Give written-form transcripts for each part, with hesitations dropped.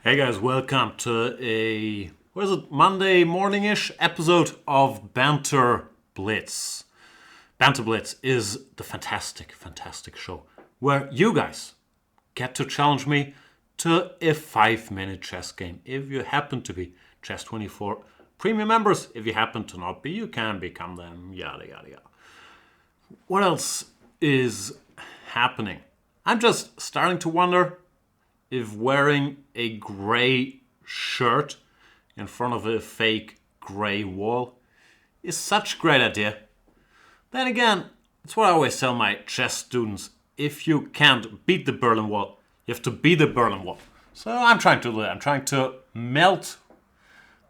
Hey guys, welcome to a, what is it, Monday morning-ish episode of Banter Blitz. Banter Blitz is the fantastic, fantastic show where you guys get to challenge me to a 5-minute chess game. If you happen to be Chess24 premium members, if you happen to not be, you can become them, yada yada yada. What else is happening? I'm just starting to wonder if wearing a gray shirt in front of a fake gray wall is such a great idea. Then again, it's what I always tell my chess students. If you can't beat the Berlin Wall, you have to be the Berlin Wall. So I'm trying to do that. I'm trying to melt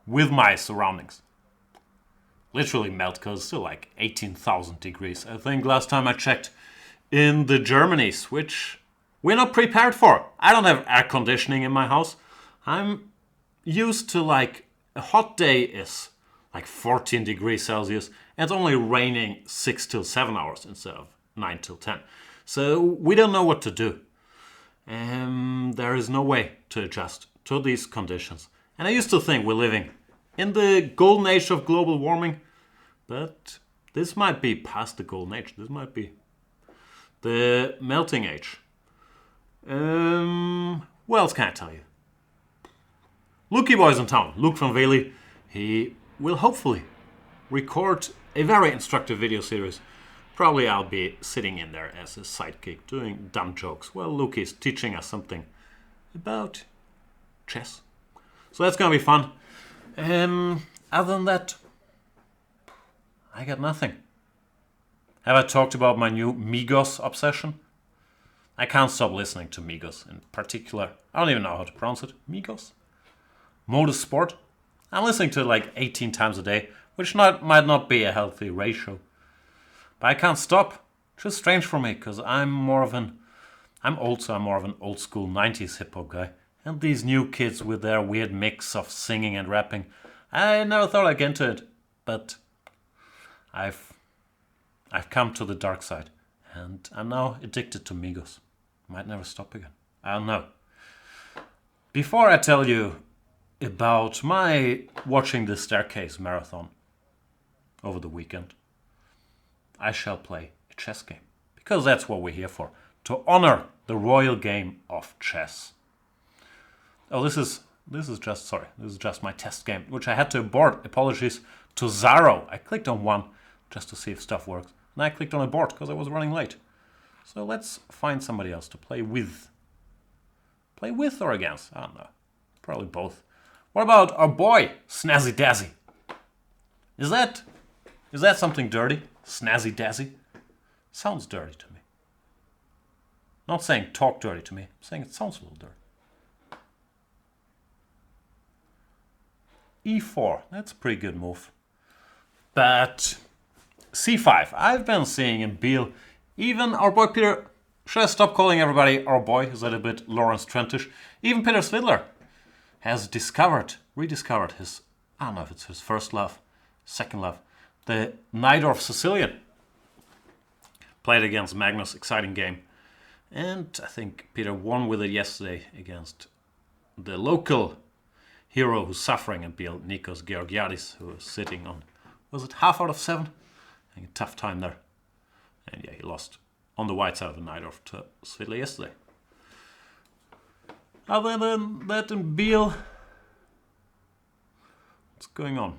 with my surroundings. Literally melt, because it's still like 18,000 degrees. I think last time I checked in the Germanys, which we're not prepared for. I don't have air conditioning in my house. I'm used to like a hot day is like 14 degrees Celsius and it's only raining 6 till 7 hours instead of 9 till 10. So we don't know what to do. There is no way to adjust to these conditions. And I used to think we're living in the golden age of global warming, but this might be past the golden age. This might be the melting age. What else can I tell you? Lukey boy's in town. Luke from Valley. He will hopefully record a very instructive video series. Probably I'll be sitting in there as a sidekick doing dumb jokes. Well, Luke is teaching us something about chess. So that's gonna be fun. Other than that, I got nothing. Have I talked about my new Migos obsession? I can't stop listening to Migos in particular. I don't even know how to pronounce it. Migos? Modus Sport? I'm listening to it like 18 times a day, which might not be a healthy ratio. But I can't stop. It's just strange for me, because I'm more of an old school 90s hip hop guy. And these new kids with their weird mix of singing and rapping, I never thought I'd get into it. But I've come to the dark side. And I'm now addicted to Migos. Might never stop again. I don't know. Before I tell you about my watching the staircase marathon over the weekend, I shall play a chess game. Because that's what we're here for. To honor the royal game of chess. Oh, this is just my test game, which I had to abort. Apologies to Zaro. I clicked on one just to see if stuff works. And I clicked on abort because I was running late. So let's find somebody else to play with. Play with or against? I don't know. Probably both. What about our boy, Snazzy Dazzy? Is that something dirty? Snazzy Dazzy? Sounds dirty to me. Not saying talk dirty to me. I'm saying it sounds a little dirty. E4. That's a pretty good move. But C5. I've been seeing in Biel, even our boy Peter, should I stop calling everybody our boy? Is that a bit Lawrence Trentish? Even Peter Svidler has rediscovered his, I don't know if it's his first love, second love, the Najdorf Sicilian. Played against Magnus, exciting game. And I think Peter won with it yesterday against the local hero who's suffering in Biel, Nikos Georgiadis, who is sitting on, was it half out of 7? A tough time there. And yeah, he lost on the white side of the Najdorf to Svidler yesterday. Other than that in Biel, what's going on?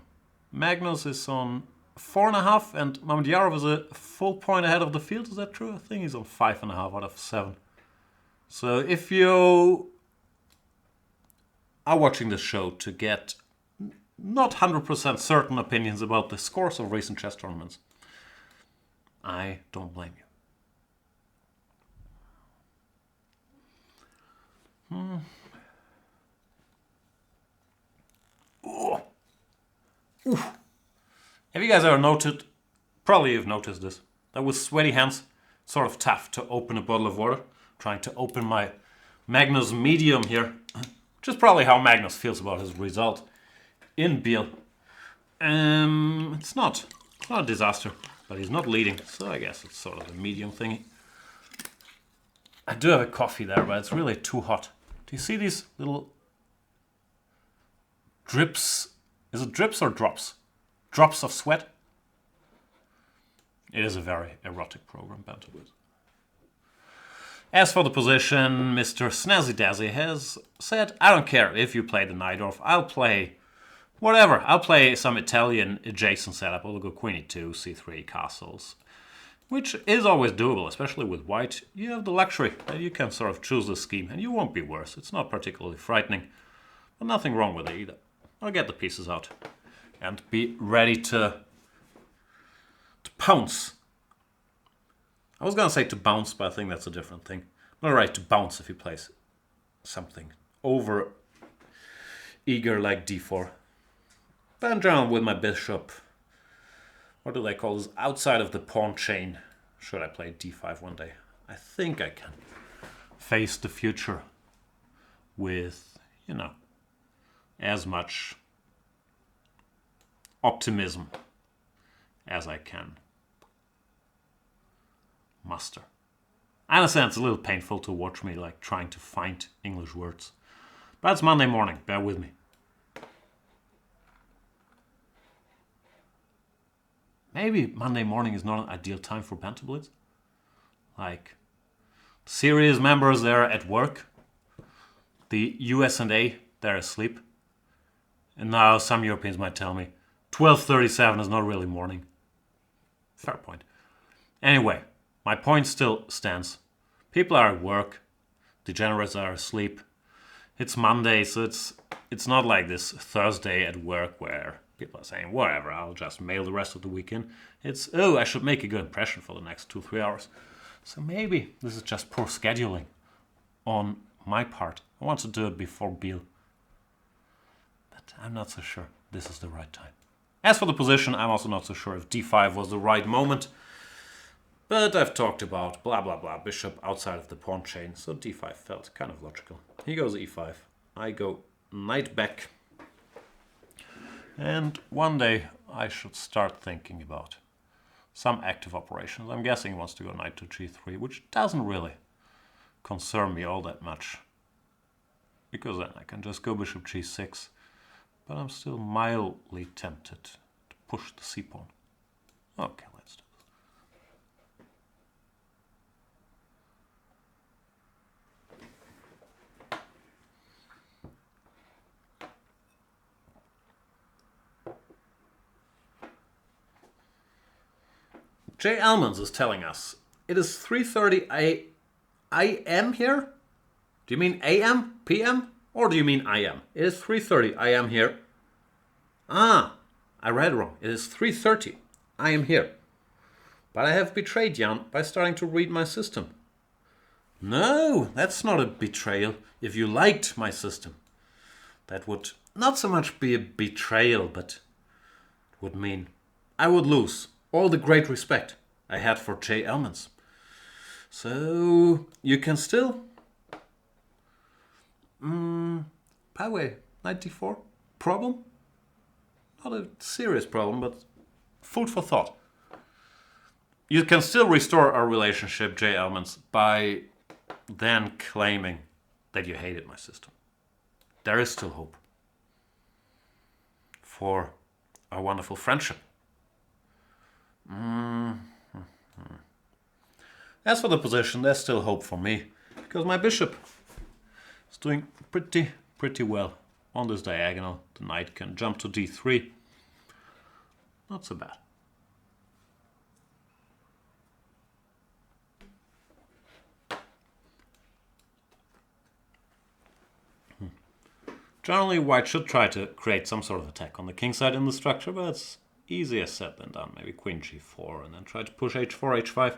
Magnus is on 4.5 and Mamedyarov is a full point ahead of the field. Is that true? I think he's on 5.5 out of 7. So if you are watching this show to get not 100% certain opinions about the scores of recent chess tournaments, I don't blame you. Ooh. Have you guys ever noted, probably you've noticed this, that with sweaty hands, it's sort of tough to open a bottle of water. I'm trying to open my Magnus Medium here, which is probably how Magnus feels about his result in Biel. It's not a disaster, but he's not leading, so I guess it's sort of a medium thingy. I do have a coffee there, but it's really too hot. Do you see these little drips. Is it drips or drops? Drops of sweat? It is a very erotic program, Banter Blitz. As for the position, Mr. Snazzy Dazzy has said, I don't care if you play the Najdorf, I'll play whatever. I'll play some Italian adjacent setup. I'll go queen e2, c3, castles, which is always doable, especially with white. You have the luxury that you can sort of choose the scheme, and you won't be worse. It's not particularly frightening, but nothing wrong with it either. I'll get the pieces out and be ready to pounce. I was going to say to bounce, but I think that's a different thing. All right, to bounce if he plays something over eager like d4. But in general, with my bishop, what do they call this? Outside of the pawn chain. Should I play d5 one day? I think I can face the future with, you know, as much optimism as I can muster. I understand it's a little painful to watch me like trying to find English words. But it's Monday morning, bear with me. Maybe Monday morning is not an ideal time for Banter Blitz. Like, serious members, they're at work. The US&A, they're asleep. And now some Europeans might tell me 12:37 is not really morning. Fair point. Anyway, my point still stands. People are at work. Degenerates are asleep. It's Monday, so it's not like this Thursday at work where people are saying, whatever, I'll just mail the rest of the weekend. It's, oh, I should make a good impression for the next 2-3 hours. So maybe this is just poor scheduling on my part. I want to do it before Biel. But I'm not so sure this is the right time. As for the position, I'm also not so sure if d5 was the right moment. But I've talked about blah blah blah, bishop outside of the pawn chain, so d5 felt kind of logical. He goes e5, I go knight back. And one day I should start thinking about some active operations. I'm guessing he wants to go knight to g3, which doesn't really concern me all that much, because then I can just go bishop g6. But I'm still mildly tempted to push the c-pawn. Okay, let's do this. Jay Almonds is telling us it is 3:30 a.m. here? Do you mean a.m., p.m., or do you mean I.m.? It is 3:30 I.m. here. Ah, I read wrong. It is 3:30 I am here. But I have betrayed Jan by starting to read my system. No, that's not a betrayal. If you liked my system, that would not so much be a betrayal, but it would mean I would lose all the great respect I had for Jay Elmans. So you can still... by the way, 94 problem? Not a serious problem, but food for thought. You can still restore our relationship, Jay Elmans, by then claiming that you hated my system. There is still hope for our wonderful friendship. As for the position, there's still hope for me, because my bishop is doing pretty well on this diagonal. The knight can jump to d3. Not so bad. Generally, white should try to create some sort of attack on the king side in the structure, but it's easier said than done. Maybe queen g4 and then try to push h4, h5.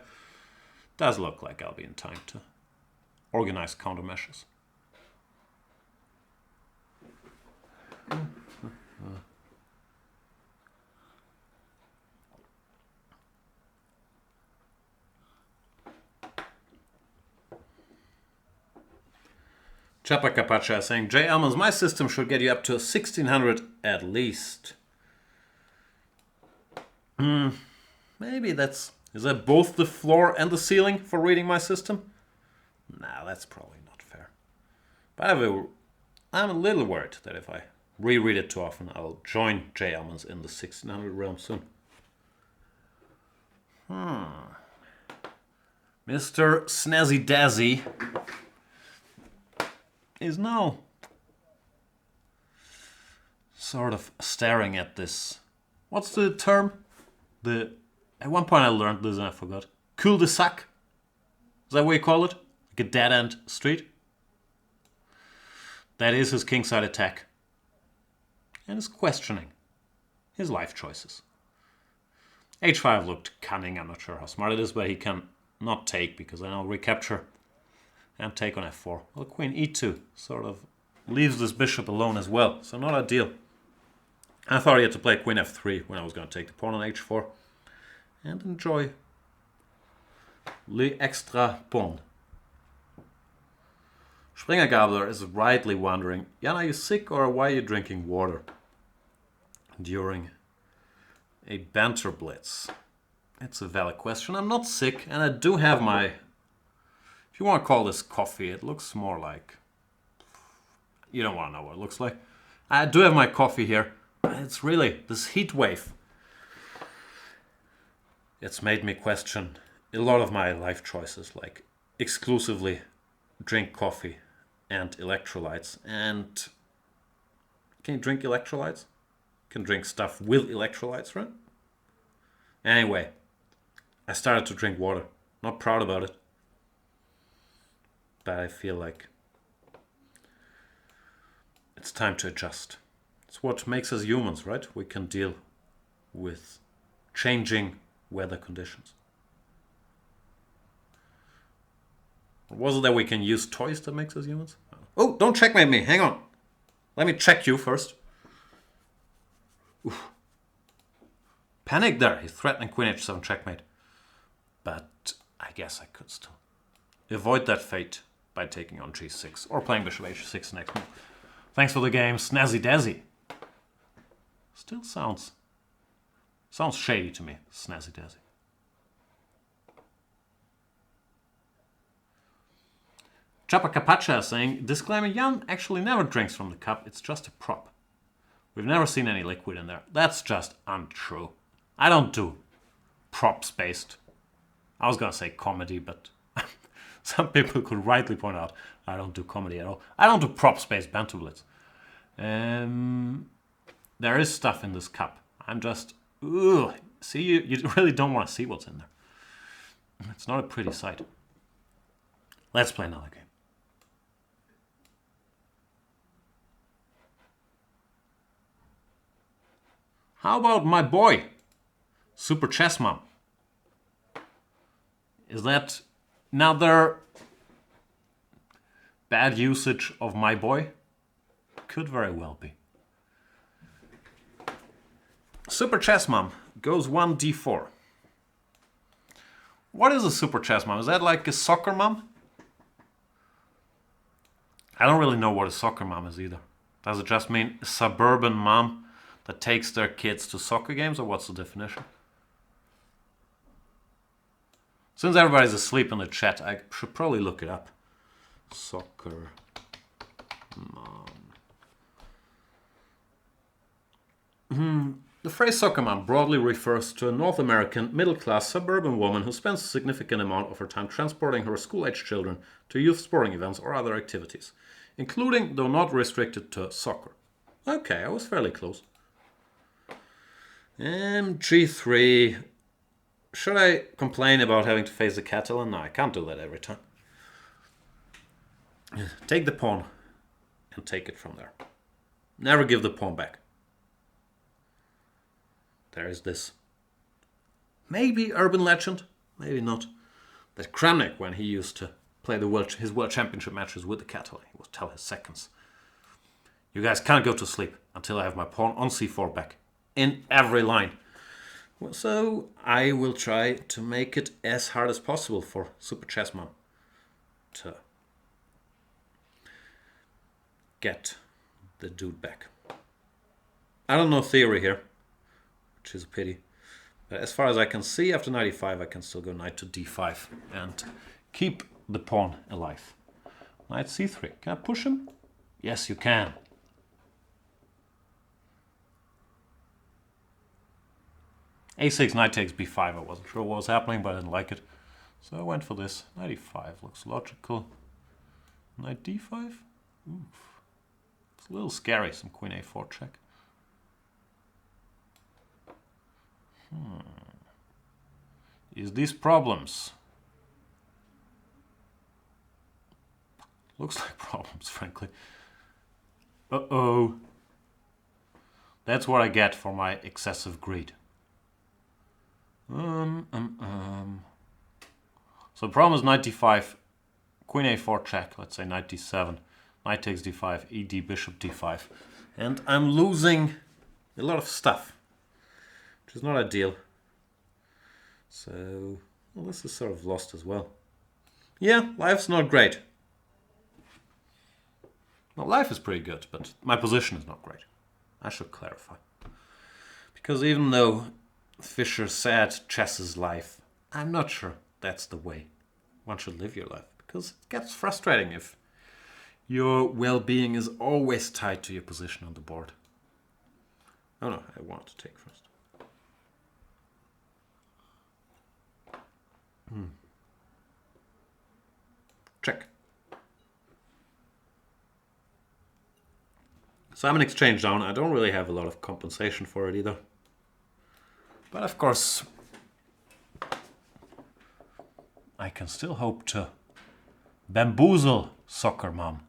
Does look like I'll be in time to organize countermeasures. Chapa Capacha is saying, Jay Elmans, my system should get you up to 1600 at least. Maybe that's... Is that both the floor and the ceiling for reading my system? Nah, that's probably not fair. But I'm a little worried that if I reread it too often, I'll join J. Almonds in the 1600 realm soon. Mr. Snazzy Dazzy is now sort of staring at this. What's the term? At one point I learned this and I forgot. Cul-de-sac? Is that what you call it? Like a dead-end street? That is his kingside attack. And is questioning his life choices. H5 looked cunning. I'm not sure how smart it is, but he can not take because I now recapture and take on f4. Well, queen e2 sort of leaves this bishop alone as well, so not ideal. I thought he had to play queen f3 when I was going to take the pawn on h4 and enjoy le extra pawn. Springer Gabler is rightly wondering, Jan, are you sick or why are you drinking water during a Banter Blitz? It's a valid question. I'm not sick and I do have my, if you want to call this coffee, it looks more like, you don't want to know what it looks like. I do have my coffee here. It's really this heat wave. It's made me question a lot of my life choices, like exclusively drink coffee and electrolytes. And can you drink electrolytes? Can drink stuff with electrolytes, right? Anyway, I started to drink water. Not proud about it, but I feel like it's time to adjust. It's what makes us humans, right? We can deal with changing weather conditions. Or was it that we can use toys that makes us humans? Oh, don't checkmate me. Hang on. Let me check you first. Oof. Panic there. He's threatening queen h7 checkmate. But I guess I could still avoid that fate by taking on g6 or playing bishop h6 next move. Thanks for the game, Snazzy Dazzy. Still sounds shady to me, Snazzy Dazzy. Chapa Capacha is saying, disclaimer, Jan actually never drinks from the cup, it's just a prop. We've never seen any liquid in there. That's just untrue. I don't do props-based. I was gonna say comedy, but some people could rightly point out I don't do comedy at all. I don't do props-based Banter Blitz. There is stuff in this cup. I'm just, ugh. See, you really don't want to see what's in there. It's not a pretty sight. Let's play another game. How about my boy, Super Chess Mom? Is that another bad usage of my boy? Could very well be. Super Chess Mom goes 1d4. What is a Super Chess Mom? Is that like a soccer mom? I don't really know what a soccer mom is either. Does it just mean a suburban mom that takes their kids to soccer games, or what's the definition? Since everybody's asleep in the chat, I should probably look it up. Soccer mom. The phrase soccer mom broadly refers to a North American middle-class suburban woman who spends a significant amount of her time transporting her school-aged children to youth sporting events or other activities, including, though not restricted to, soccer. Okay, I was fairly close. G3. Should I complain about having to face the Catalan? No, I can't do that every time. Take the pawn and take it from there. Never give the pawn back. There is this maybe urban legend, maybe not, that Kramnik, when he used to play his world championship matches with the Catalan, he would tell his seconds, you guys can't go to sleep until I have my pawn on c4 back in every line. Well, so I will try to make it as hard as possible for Super Chess Mom to get the dude back. I don't know theory here, which is a pity. But as far as I can see, after 95, I can still go knight to d5 and keep the pawn alive. Knight c3. Can I push him? Yes, you can. a6, knight takes b5. I wasn't sure what was happening, but I didn't like it. So I went for this. Knight e5 looks logical. Knight d5? Oof. It's a little scary, some queen a4 check. Is these problems? Looks like problems, frankly. Uh-oh. That's what I get for my excessive greed. So the problem is knight d5, queen a4 check, let's say knight d7, knight takes d5, ed, bishop d5. And I'm losing a lot of stuff, which is not ideal. So, well, this is sort of lost as well. Yeah, life's not great. Well, life is pretty good, but my position is not great. I should clarify. Because even though Fischer said chess is life, I'm not sure that's the way one should live your life. Because it gets frustrating if your well-being is always tied to your position on the board. Oh no, I want to take first. Check. So I'm an exchange down. I don't really have a lot of compensation for it either. But of course, I can still hope to bamboozle Soccer Mom.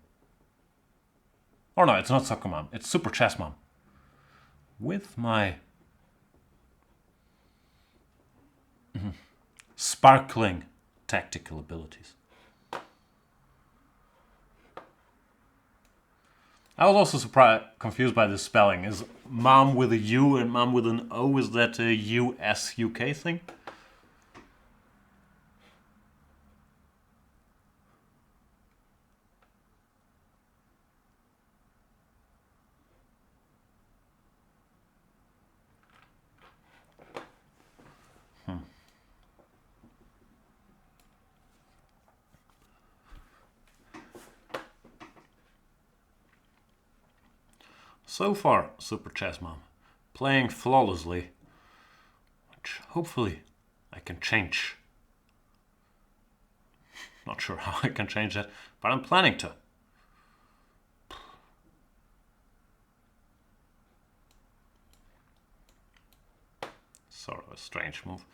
Or no, it's not Soccer Mom. It's Super Chess Mom. With my sparkling tactical abilities. I was also confused by the spelling. Is mom with a U and mom with an O, is that a US-UK thing? So far, Super Chess Mom, playing flawlessly, which hopefully I can change. Not sure how I can change that, but I'm planning to. Sort of a strange move.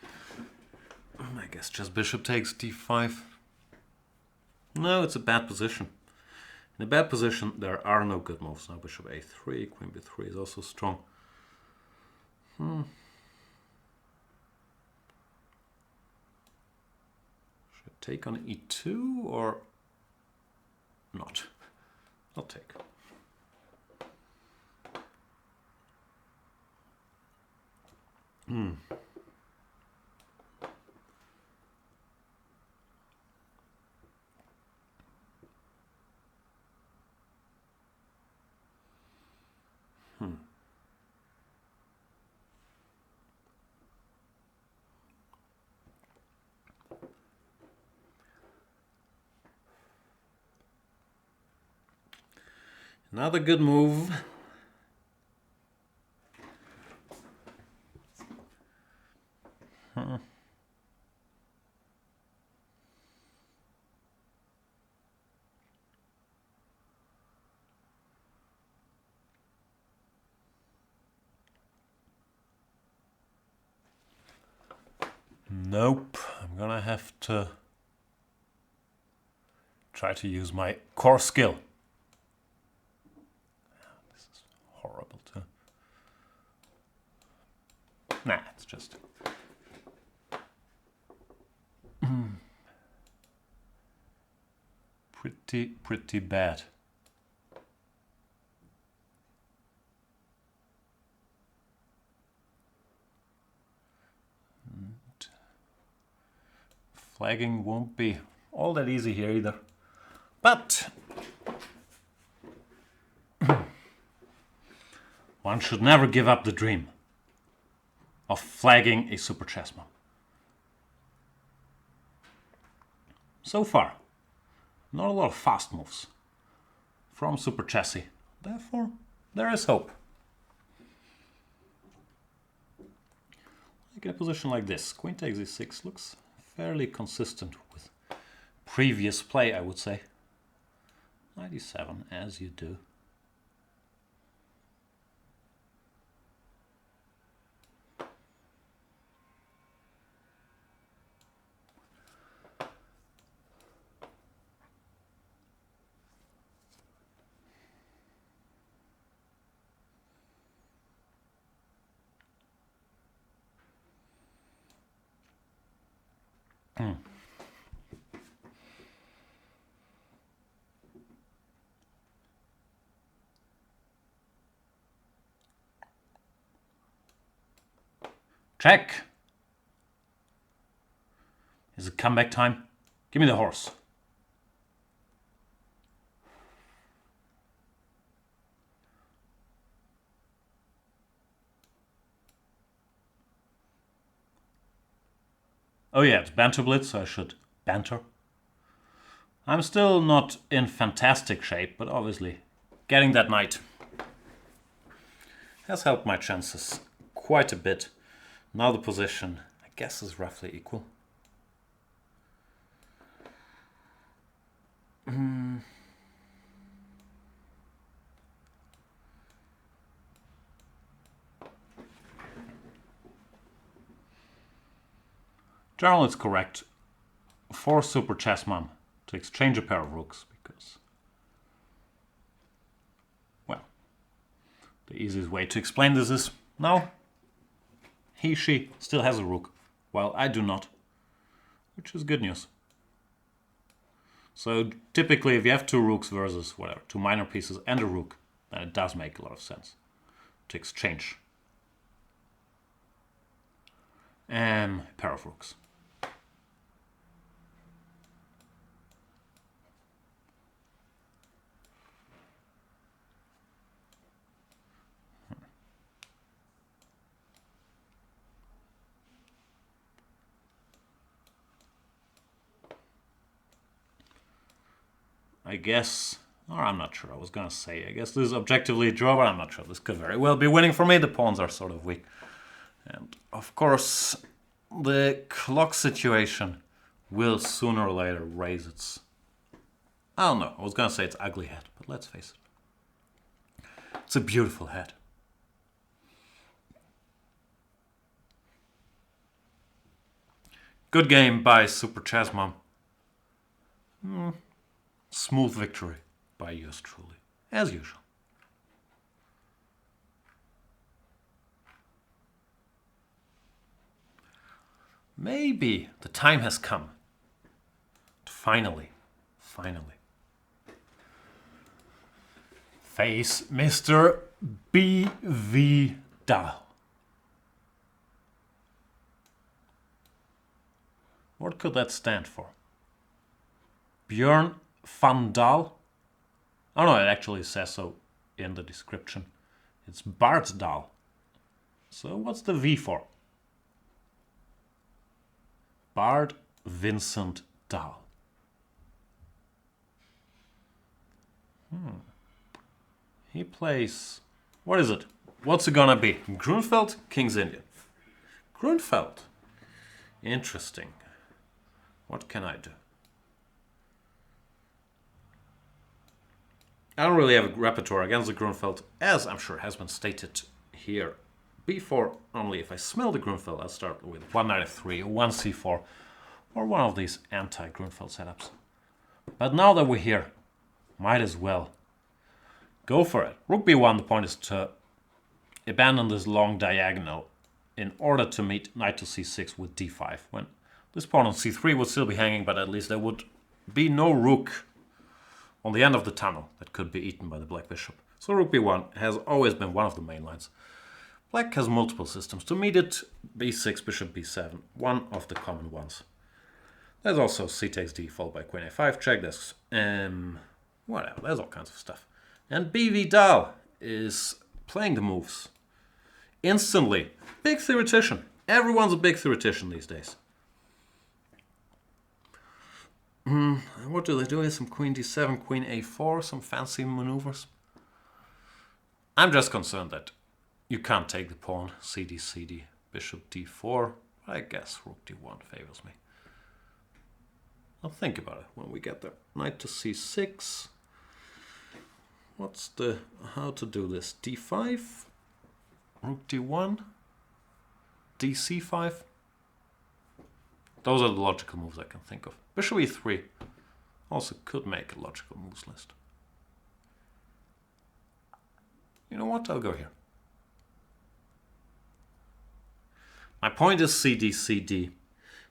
I guess just bishop takes d5. No, it's a bad position. In a bad position, there are no good moves. Now bishop a3, queen b3 is also strong. Should I take on e2 or not? I'll take. Another good move. Nope, I'm gonna have to try to use my core skill. This is horrible too. Nah, it's just pretty bad. Flagging won't be all that easy here either. But one should never give up the dream of flagging a Super Chess Mom. So far, not a lot of fast moves from Super Chessy. Therefore, there is hope. think in a position like this, queen takes e6 looks fairly consistent with previous play, I would say. Knight e7, as you do. Check! Is it comeback time? Give me the horse. Oh yeah, it's Banter Blitz, so I should banter. I'm still not in fantastic shape, but obviously getting that knight has helped my chances quite a bit. Now the position, I guess, is roughly equal. General is correct for Super Chess Mom to exchange a pair of rooks because, well, the easiest way to explain this is now she still has a rook, while I do not, which is good news. So typically if you have two rooks versus whatever, two minor pieces and a rook, then it does make a lot of sense to exchange a pair of rooks. I guess, or I'm not sure, I was gonna say, I guess this is objectively a draw, but I'm not sure. This could very well be winning for me. The pawns are sort of weak. And of course, the clock situation will sooner or later raise its, I don't know, I was gonna say it's ugly head, but let's face it. It's a beautiful head. Good game by Super Chess Mom. Smooth victory by yours truly, as usual. Maybe the time has come to finally face Mr. B.V. Dahl. What could that stand for? Björn van Dahl? Oh no, it actually says so in the description. It's Bart Dahl. So what's the V for? Bart Vincent Dahl. He plays... What is it? What's it gonna be? Grunfeld, King's Indian. Grunfeld. Interesting. What can I do? I don't really have a repertoire against the Grunfeld, as I'm sure has been stated here before. Only if I smell the Grunfeld, I'll start with one knight f3, one c4, or one of these anti-Grunfeld setups. But now that we're here, might as well go for it. Rook b1, the point is to abandon this long diagonal in order to meet knight to c6 with d5. When this pawn on c3 would still be hanging, but at least there would be no rook on the end of the tunnel that could be eaten by the black bishop. So rook b1 has always been one of the main lines. Black has multiple systems. To meet it, b6, bishop b7, one of the common ones. There's also c takes d followed by queen a5 check. There's whatever, there's all kinds of stuff. And B.V. Dahl is playing the moves instantly. Big theoretician. Everyone's a big theoretician these days. What do they do here? Some queen d7, queen a4, some fancy maneuvers. I'm just concerned that you can't take the pawn, cd, cd. bishop d4. I guess rook d1 favors me. I'll think about it when we get there. Knight to c6. What's the... how to do this? d5, rook d1, dc5. Those are the logical moves I can think of. Bishop e3 also could make a logical moves list. You know what? I'll go here. My point is cd, cd.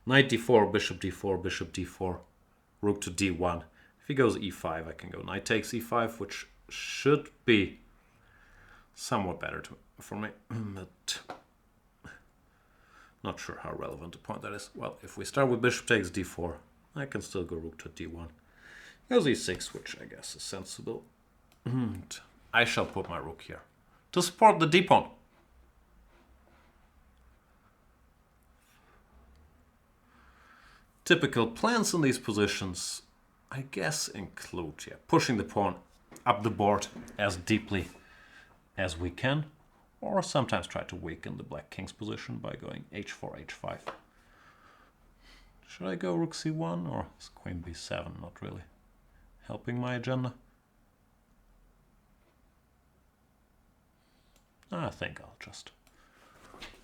Knight d4, bishop d4, bishop d4, rook to d1. If he goes e5, I can go knight takes e5, which should be somewhat better for me. But not sure how relevant a point that is. Well, if we start with bishop takes d4, I can still go rook to d1. Goes e6, which I guess is sensible. And I shall put my rook here to support the d-pawn. Typical plans in these positions, I guess, include pushing the pawn up the board as deeply as we can, or sometimes try to weaken the black king's position by going h4, h5. Should I go rook c1 or is queen b7 not really helping my agenda? I think I'll just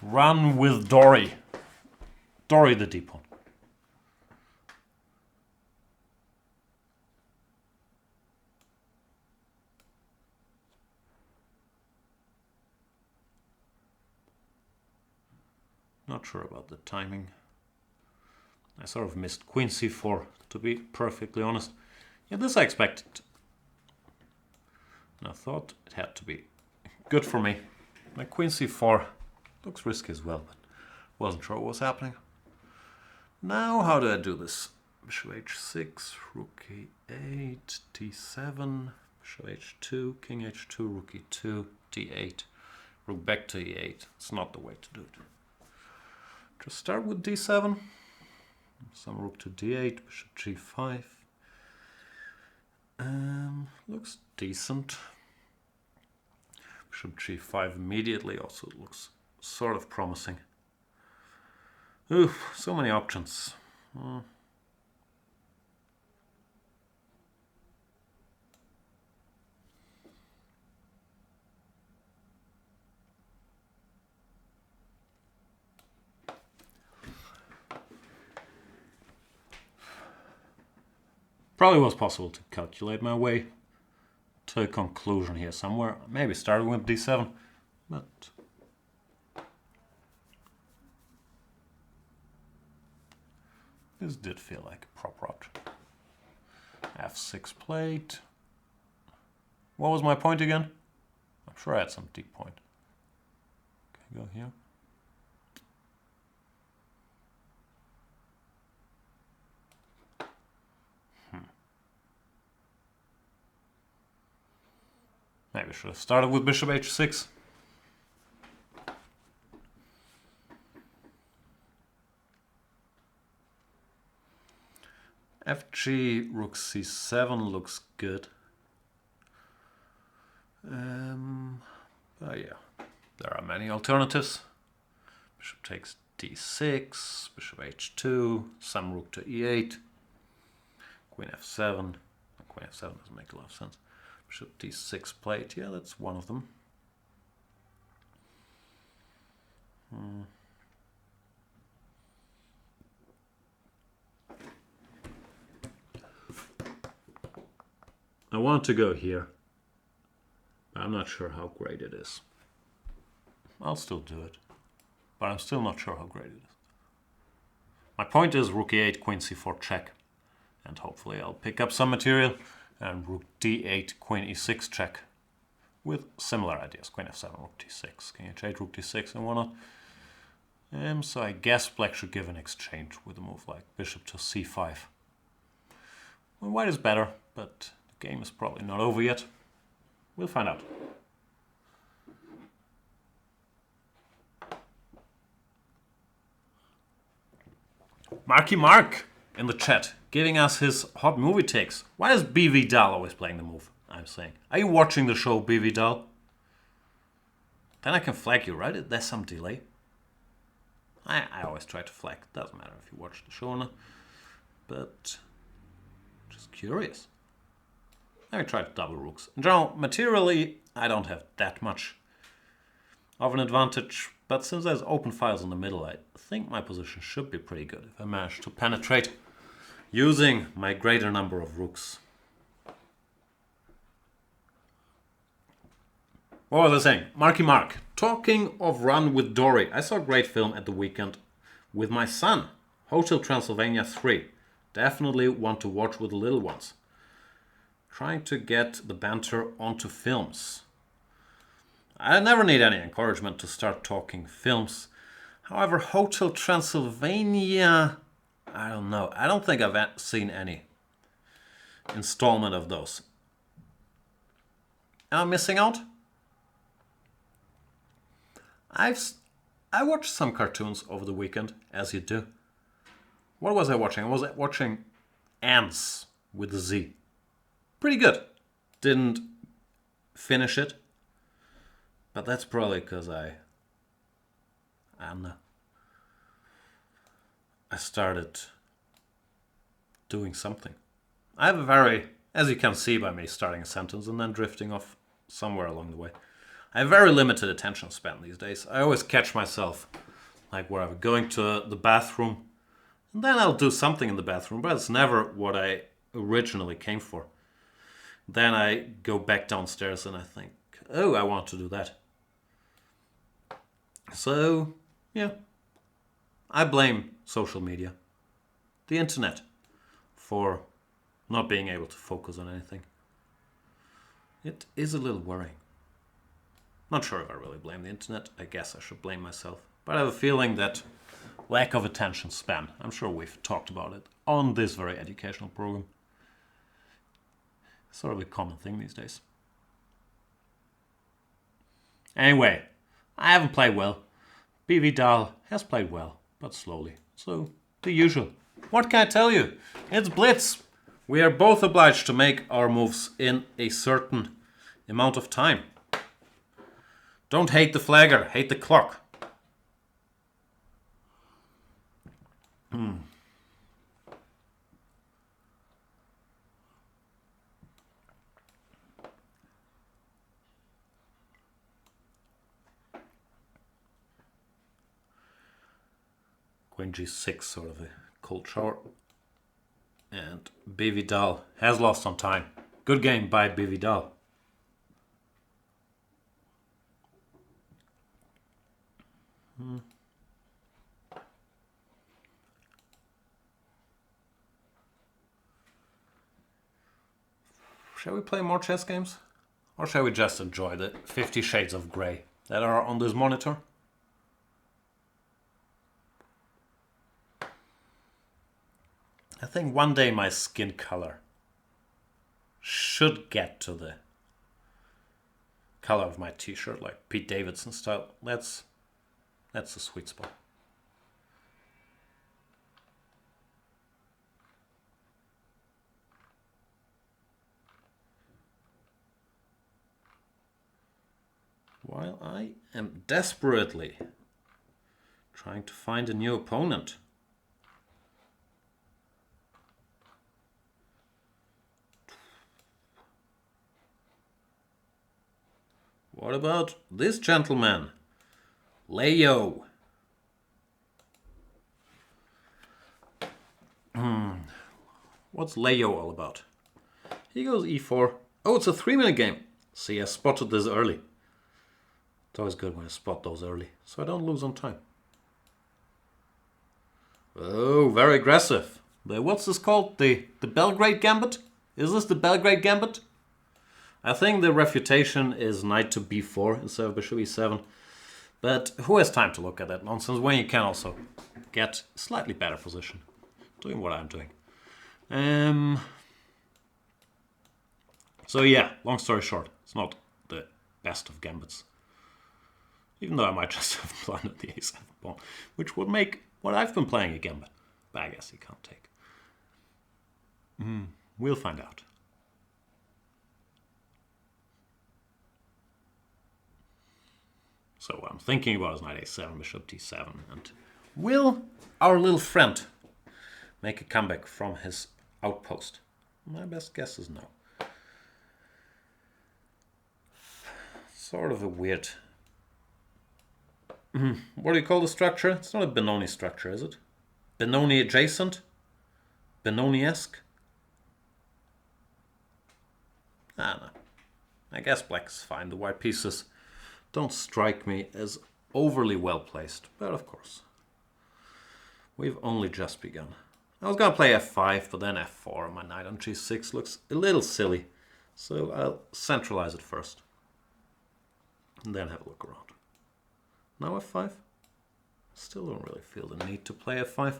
run with Dory. Dory the d-pawn. Not sure about the timing. I sort of missed queen c4, to be perfectly honest. Yeah, this I expected. And I thought it had to be good for me. My queen c4 looks risky as well, but wasn't sure what was happening. Now, how do I do this? Bishop h6, rook e8, d7, bishop h2, king h2, rook e2, d8, rook back to e8. It's not the way to do it. Just start with d7, some rook to d8, bishop g5. Looks decent. Bishop g5 immediately also looks sort of promising. Oof, so many options. Probably was possible to calculate my way to a conclusion here somewhere. Maybe starting with d7, but this did feel like a proper option. f6 plate. What was my point again? I'm sure I had some deep point. Okay, go here. Maybe I should have started with bishop h6. fg, rook c7 looks good. Oh yeah, there are many alternatives. Bishop takes d6, bishop h2, some rook to e8, queen f7. Queen f7 doesn't make a lot of sense. Bishop d6 plate, yeah, that's one of them. I want to go here, but I'm not sure how great it is. I'll still do it, but I'm still not sure how great it is. My point is rook e8, queen c4 check, and hopefully I'll pick up some material, and rook d8, queen e6 check, with similar ideas. Queen f7, rook d6, king h8, rook d6, and whatnot. So I guess black should give an exchange with a move like bishop to c5. Well, white is better, but the game is probably not over yet. We'll find out. Marky Mark in the chat, giving us his hot movie takes. Why is BV Dahl always playing the move? I'm saying. Are you watching the show BV Dahl? Then I can flag you, right? There's some delay. I always try to flag. Doesn't matter if you watch the show or not. But just curious. I tried double rooks. In general, materially, I don't have that much of an advantage. But since there's open files in the middle, I think my position should be pretty good if I manage to penetrate using my greater number of rooks. What was I saying? Marky Mark. Talking of Run with Dory, I saw a great film at the weekend with my son. Hotel Transylvania 3. Definitely want to watch with the little ones. Trying to get the banter onto films. I never need any encouragement to start talking films. However, Hotel Transylvania, I don't know. I don't think I've seen any installment of those. Am I missing out? I watched some cartoons over the weekend, as you do. What was I watching? I was watching Ants with a Z. Pretty good. Didn't finish it. But that's probably because I don't know. I started doing something. I have a very, as you can see by me starting a sentence and then drifting off somewhere along the way, I have very limited attention span these days. I always catch myself, like where I'm going to the bathroom, and then I'll do something in the bathroom, but it's never what I originally came for. Then I go back downstairs and I think, oh, I want to do that. So, yeah, I blame social media, the internet, for not being able to focus on anything. It is a little worrying. Not sure if I really blame the internet. I guess I should blame myself. But I have a feeling that lack of attention span, I'm sure we've talked about it on this very educational program, it's sort of a common thing these days. Anyway, I haven't played well. BV Dahl has played well, but slowly. So, the usual. What can I tell you? It's Blitz. We are both obliged to make our moves in a certain amount of time. Don't hate the flagger, hate the clock. Queen G6, sort of a cold shower. And BV Dahl has lost some time. Good game by BV Dahl. Shall we play more chess games? Or shall we just enjoy the 50 Shades of Grey that are on this monitor? I think one day my skin color should get to the color of my t-shirt, like Pete Davidson style. That's the sweet spot. While I am desperately trying to find a new opponent. What about this gentleman? Leo. What's Leo all about? He goes e4. Oh, it's a 3-minute game. See, I spotted this early. It's always good when I spot those early, so I don't lose on time. Oh, very aggressive. What's this called? The Belgrade Gambit? Is this the Belgrade Gambit? I think the refutation is knight to b4 instead of bishop e7. But who has time to look at that nonsense when you can also get a slightly better position doing what I'm doing? So yeah, long story short, it's not the best of gambits. Even though I might just have blundered the a7 pawn, which would make what I've been playing a gambit. But I guess he can't take. We'll find out. So what I'm thinking about is knight a7, bishop d7, and Will our little friend make a comeback from his outpost? My best guess is no. Sort of a weird... What do you call the structure? It's not a Benoni structure, is it? Benoni adjacent? Benoni-esque? I don't know. I guess black is fine. The white pieces don't strike me as overly well placed. But of course, we've only just begun. I was going to play f5, but then f4. My knight on g6 looks a little silly. So I'll centralize it first. And then have a look around. Now f5. Still don't really feel the need to play f5.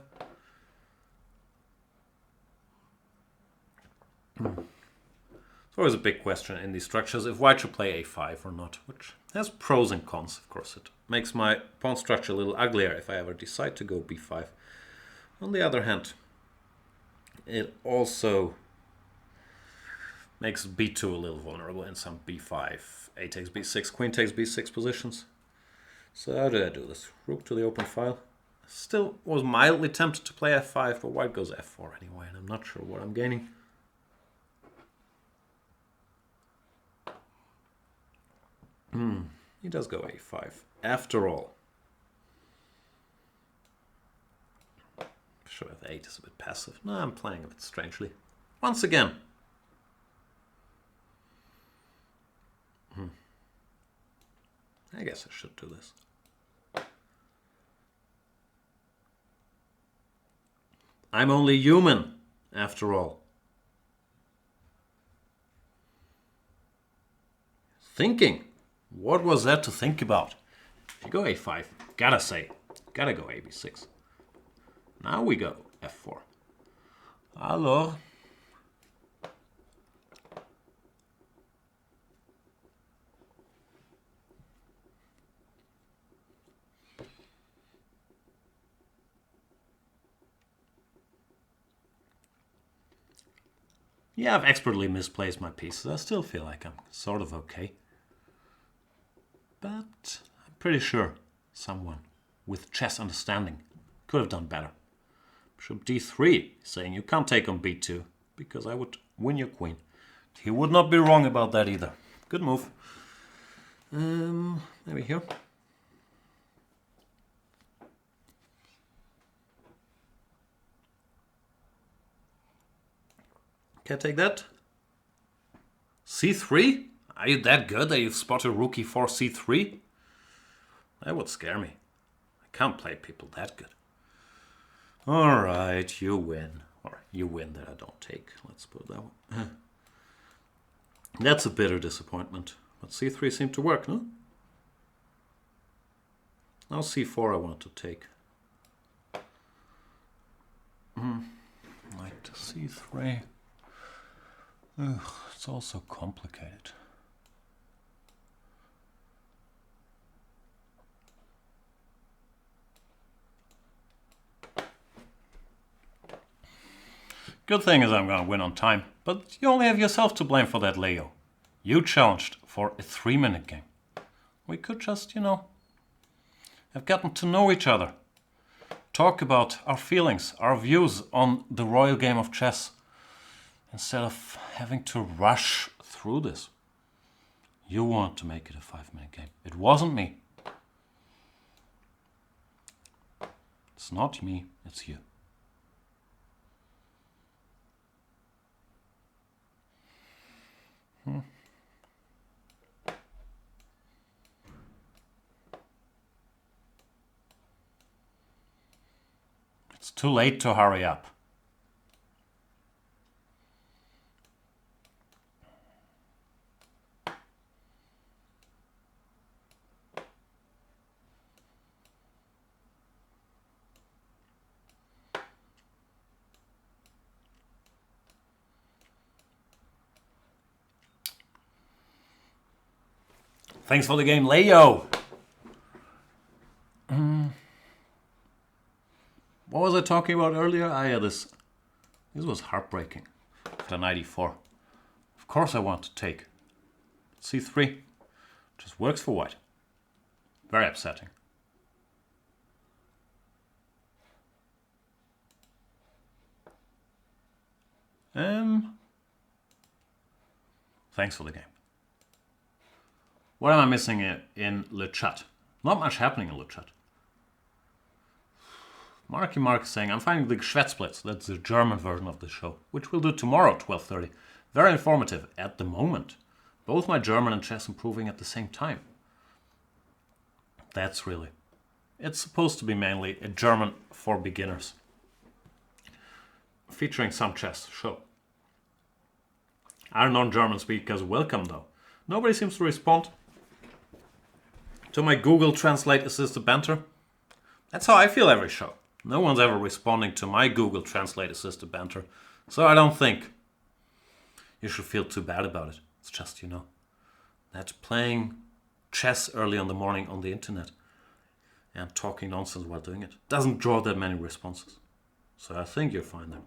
It's always a big question in these structures if white should play a5 or not, which has pros and cons, of course. It makes my pawn structure a little uglier if I ever decide to go b5. On the other hand, it also makes b2 a little vulnerable in some b5, a takes b6, queen takes b6 positions. So how do I do this? Rook to the open file. Still was mildly tempted to play f5, but white goes f4 anyway, and I'm not sure what I'm gaining. He does go a5. After all. Sure, f8 is a bit passive. No, I'm playing a bit strangely. Once again. I guess I should do this. I'm only human, after all. Thinking. What was that to think about? If you go a5, gotta say, gotta go a b6. Now we go f4. Alors. Yeah, I've expertly misplaced my pieces. I still feel like I'm sort of okay. But I'm pretty sure someone with chess understanding could have done better. Bishop d3, saying you can't take on b2 because I would win your queen. He would not be wrong about that either. Good move. Maybe here. Can I take that? c3? Are you that good that you've spotted rook e4 c3? That would scare me. I can't play people that good. Alright, you win. Or you win that I don't take. Let's put it that way. That's a bitter disappointment. But c3 seemed to work, no? Now c4 I want to take. Knight to c3. Ugh, it's all so complicated. Good thing is I'm going to win on time, but you only have yourself to blame for that, Leo. You challenged for a 3-minute game. We could just, have gotten to know each other. Talk about our feelings, our views on the royal game of chess, instead of having to rush through this. You want to make it a 5-minute game. It wasn't me. It's not me, it's you. It's too late to hurry up. Thanks for the game, Leo. What was I talking about earlier? This was heartbreaking. At 94. Of course I want to take. c3 just works for white. Very upsetting. Thanks for the game. What am I missing in Le Chat? Not much happening in Le Chat. Marky Mark is saying, I'm finding the Schwätzblitz, that's the German version of the show, which we'll do tomorrow at 12:30. Very informative at the moment. Both my German and chess improving at the same time. That's really... It's supposed to be mainly a German for beginners. Featuring some chess show. Our non-German speakers welcome though. Nobody seems to respond to my Google Translate assisted banter. That's how I feel every show. No one's ever responding to my Google Translate assisted banter. So I don't think you should feel too bad about it. It's just, you know, that playing chess early in the morning on the internet and talking nonsense while doing it doesn't draw that many responses. So I think you're fine there.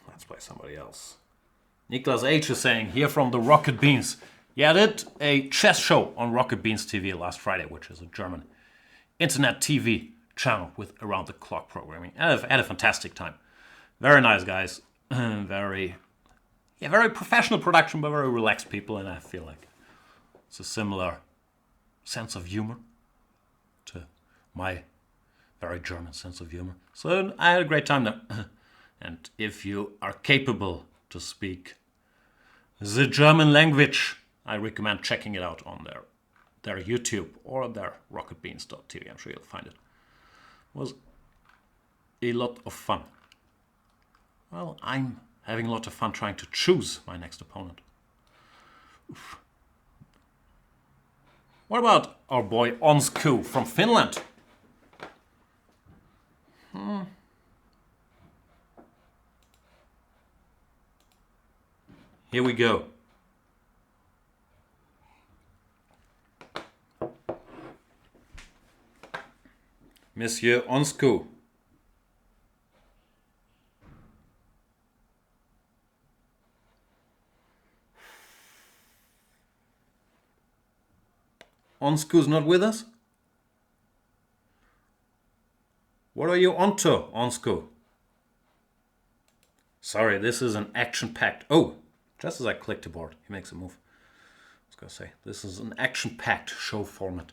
Let's play somebody else. Niklas H is saying, here from the Rocket Beans. Yeah, I did a chess show on Rocket Beans TV last Friday, which is a German internet TV channel with around-the-clock programming. I had a fantastic time. Very nice guys. Very professional production, but very relaxed people, and I feel like it's a similar sense of humor to my very German sense of humor. So I had a great time there. And if you are capable to speak the German language, I recommend checking it out on their YouTube or their rocketbeans.tv. I'm sure you'll find it. It was a lot of fun. Well, I'm having a lot of fun trying to choose my next opponent. Oof. What about our boy Onsku from Finland? Here we go. Monsieur Onsku. Onsku's not with us? What are you onto, Onsku? Sorry, this is an action-packed... Oh, just as I click the board, he makes a move. I was going to say, this is an action-packed show format.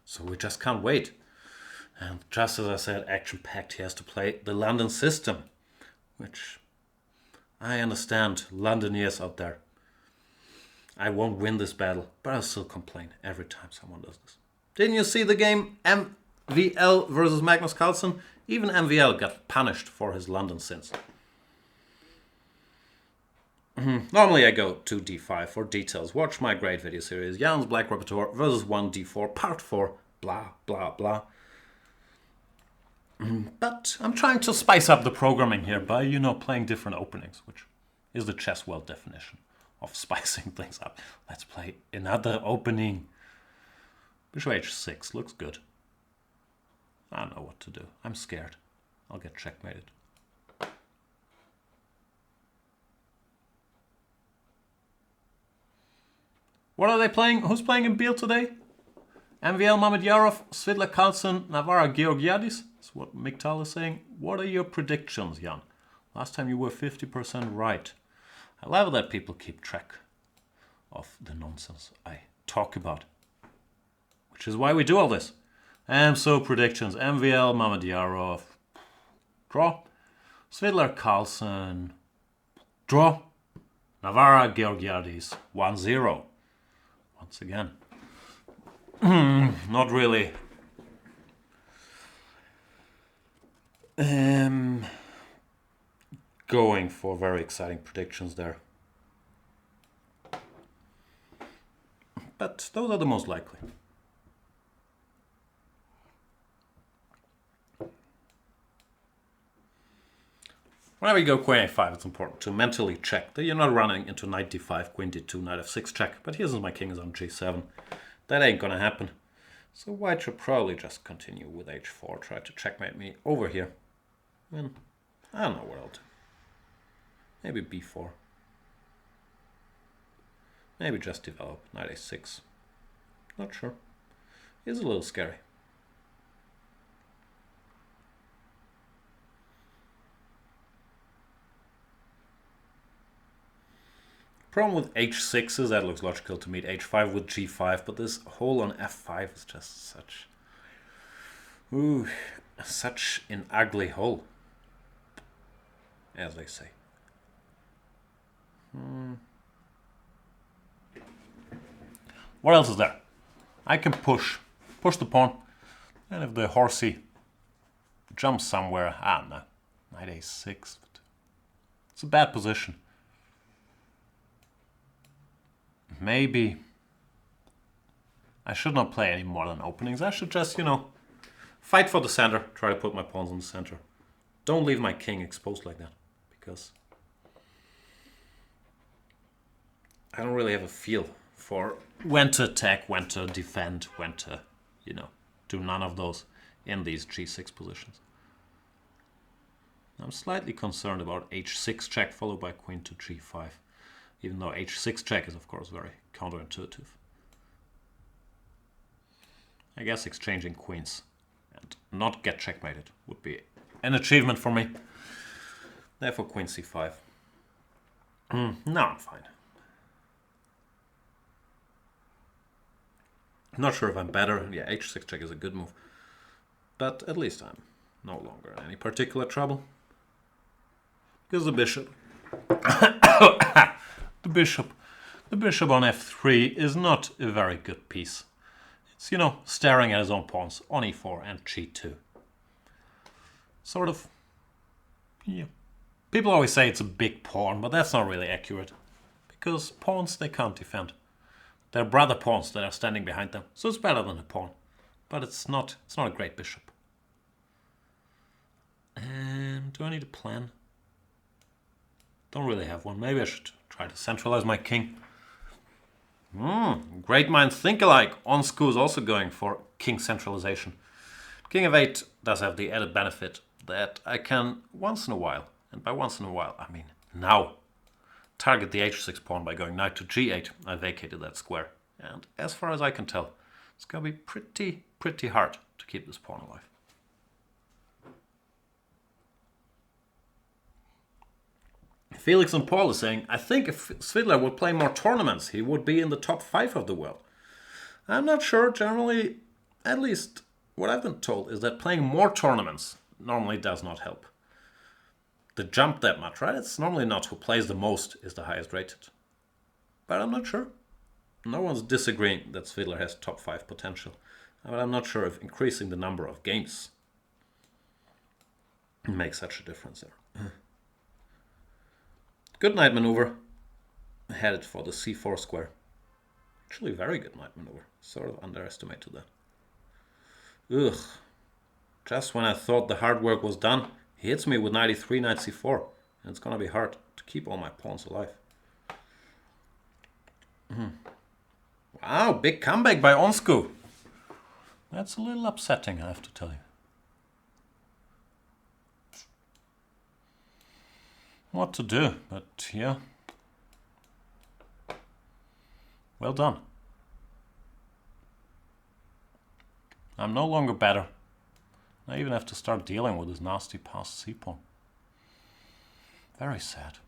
So we just can't wait. And just as I said, action-packed, he has to play the London system. Which, I understand, Londoners out there. I won't win this battle, but I'll still complain every time someone does this. Didn't you see the game MVL versus Magnus Carlsen? Even MVL got punished for his London sins. Normally I go to D5 for details. Watch my great video series, Jan's Black Repertoire versus 1D4, part 4, blah, blah, blah. But I'm trying to spice up the programming here by, you know, playing different openings, which is the chess world definition of spicing things up. Let's play another opening. Bishop H6 looks good. I don't know what to do. I'm scared. I'll get checkmated. What are they playing? Who's playing in Biel today? MVL Mamedyarov, Svidla Carlsen, Navara Georgiadis. That's what Miktal is saying. What are your predictions, Jan? Last time you were 50% right. I love that people keep track of the nonsense I talk about. Which is why we do all this. And so predictions. MVL Mamedyarov. Draw. Svidla Carlsen. Draw. Navara Georgiadis. 1-0. Once again. Not really. Going for very exciting predictions there. But those are the most likely. Whenever you go queen a5, it's important to mentally check that you're not running into knight d5, queen d2, knight f6 check. But here since my king is on g7, that ain't gonna happen. So white should probably just continue with h4, try to checkmate me over here. And I don't know what I'll do. Maybe b4. Maybe just develop knight a6. Not sure. It's a little scary. Problem with h6 is that looks logical to meet h5 with g5, but this hole on f5 is just such... Ooh, such an ugly hole, as they say. What else is there? I can push the pawn, and if the horsey jumps somewhere, no, knight a6. It's a bad position. Maybe I should not play any more than openings. I should just, fight for the center, try to put my pawns in the center. Don't leave my king exposed like that, because I don't really have a feel for when to attack, when to defend, when to, do none of those in these g6 positions. I'm slightly concerned about h6 check followed by queen to g5, even though h6 check is of course very counterintuitive. I guess exchanging queens and not get checkmated would be an achievement for me. Therefore queen c5. No, I'm fine. Not sure if I'm better. Yeah, h6 check is a good move. But at least I'm no longer in any particular trouble. Because the bishop. The bishop on f3 is not a very good piece. It's, staring at his own pawns on e4 and g2. Sort of, yeah. People always say it's a big pawn, but that's not really accurate. Because pawns, they can't defend. They're brother pawns that are standing behind them. So it's better than a pawn. But it's not a great bishop. And do I need a plan? Don't really have one. Maybe I should try to centralize my king. Great minds think alike. Onsku is also going for king centralization. King of 8 does have the added benefit that I can once in a while, and by once in a while I mean now, target the h6 pawn by going knight to g8. I vacated that square. And as far as I can tell, it's going to be pretty hard to keep this pawn alive. Felix and Paul is saying, I think if Svidler would play more tournaments, he would be in the top 5 of the world. I'm not sure. Generally, at least what I've been told is that playing more tournaments normally does not help the jump that much, right? It's normally not who plays the most is the highest rated. But I'm not sure. No one's disagreeing that Svidler has top 5 potential. But I'm not sure if increasing the number of games makes such a difference there. Good knight maneuver. Headed for the c4 square. Actually, very good knight maneuver. Sort of underestimated that. Ugh. Just when I thought the hard work was done, he hits me with knight e3, knight c4. And it's gonna be hard to keep all my pawns alive. Wow, big comeback by Onsku. That's a little upsetting, I have to tell you. What to do, but yeah. Well done. I'm no longer better. I even have to start dealing with this nasty passed c-pawn. Very sad.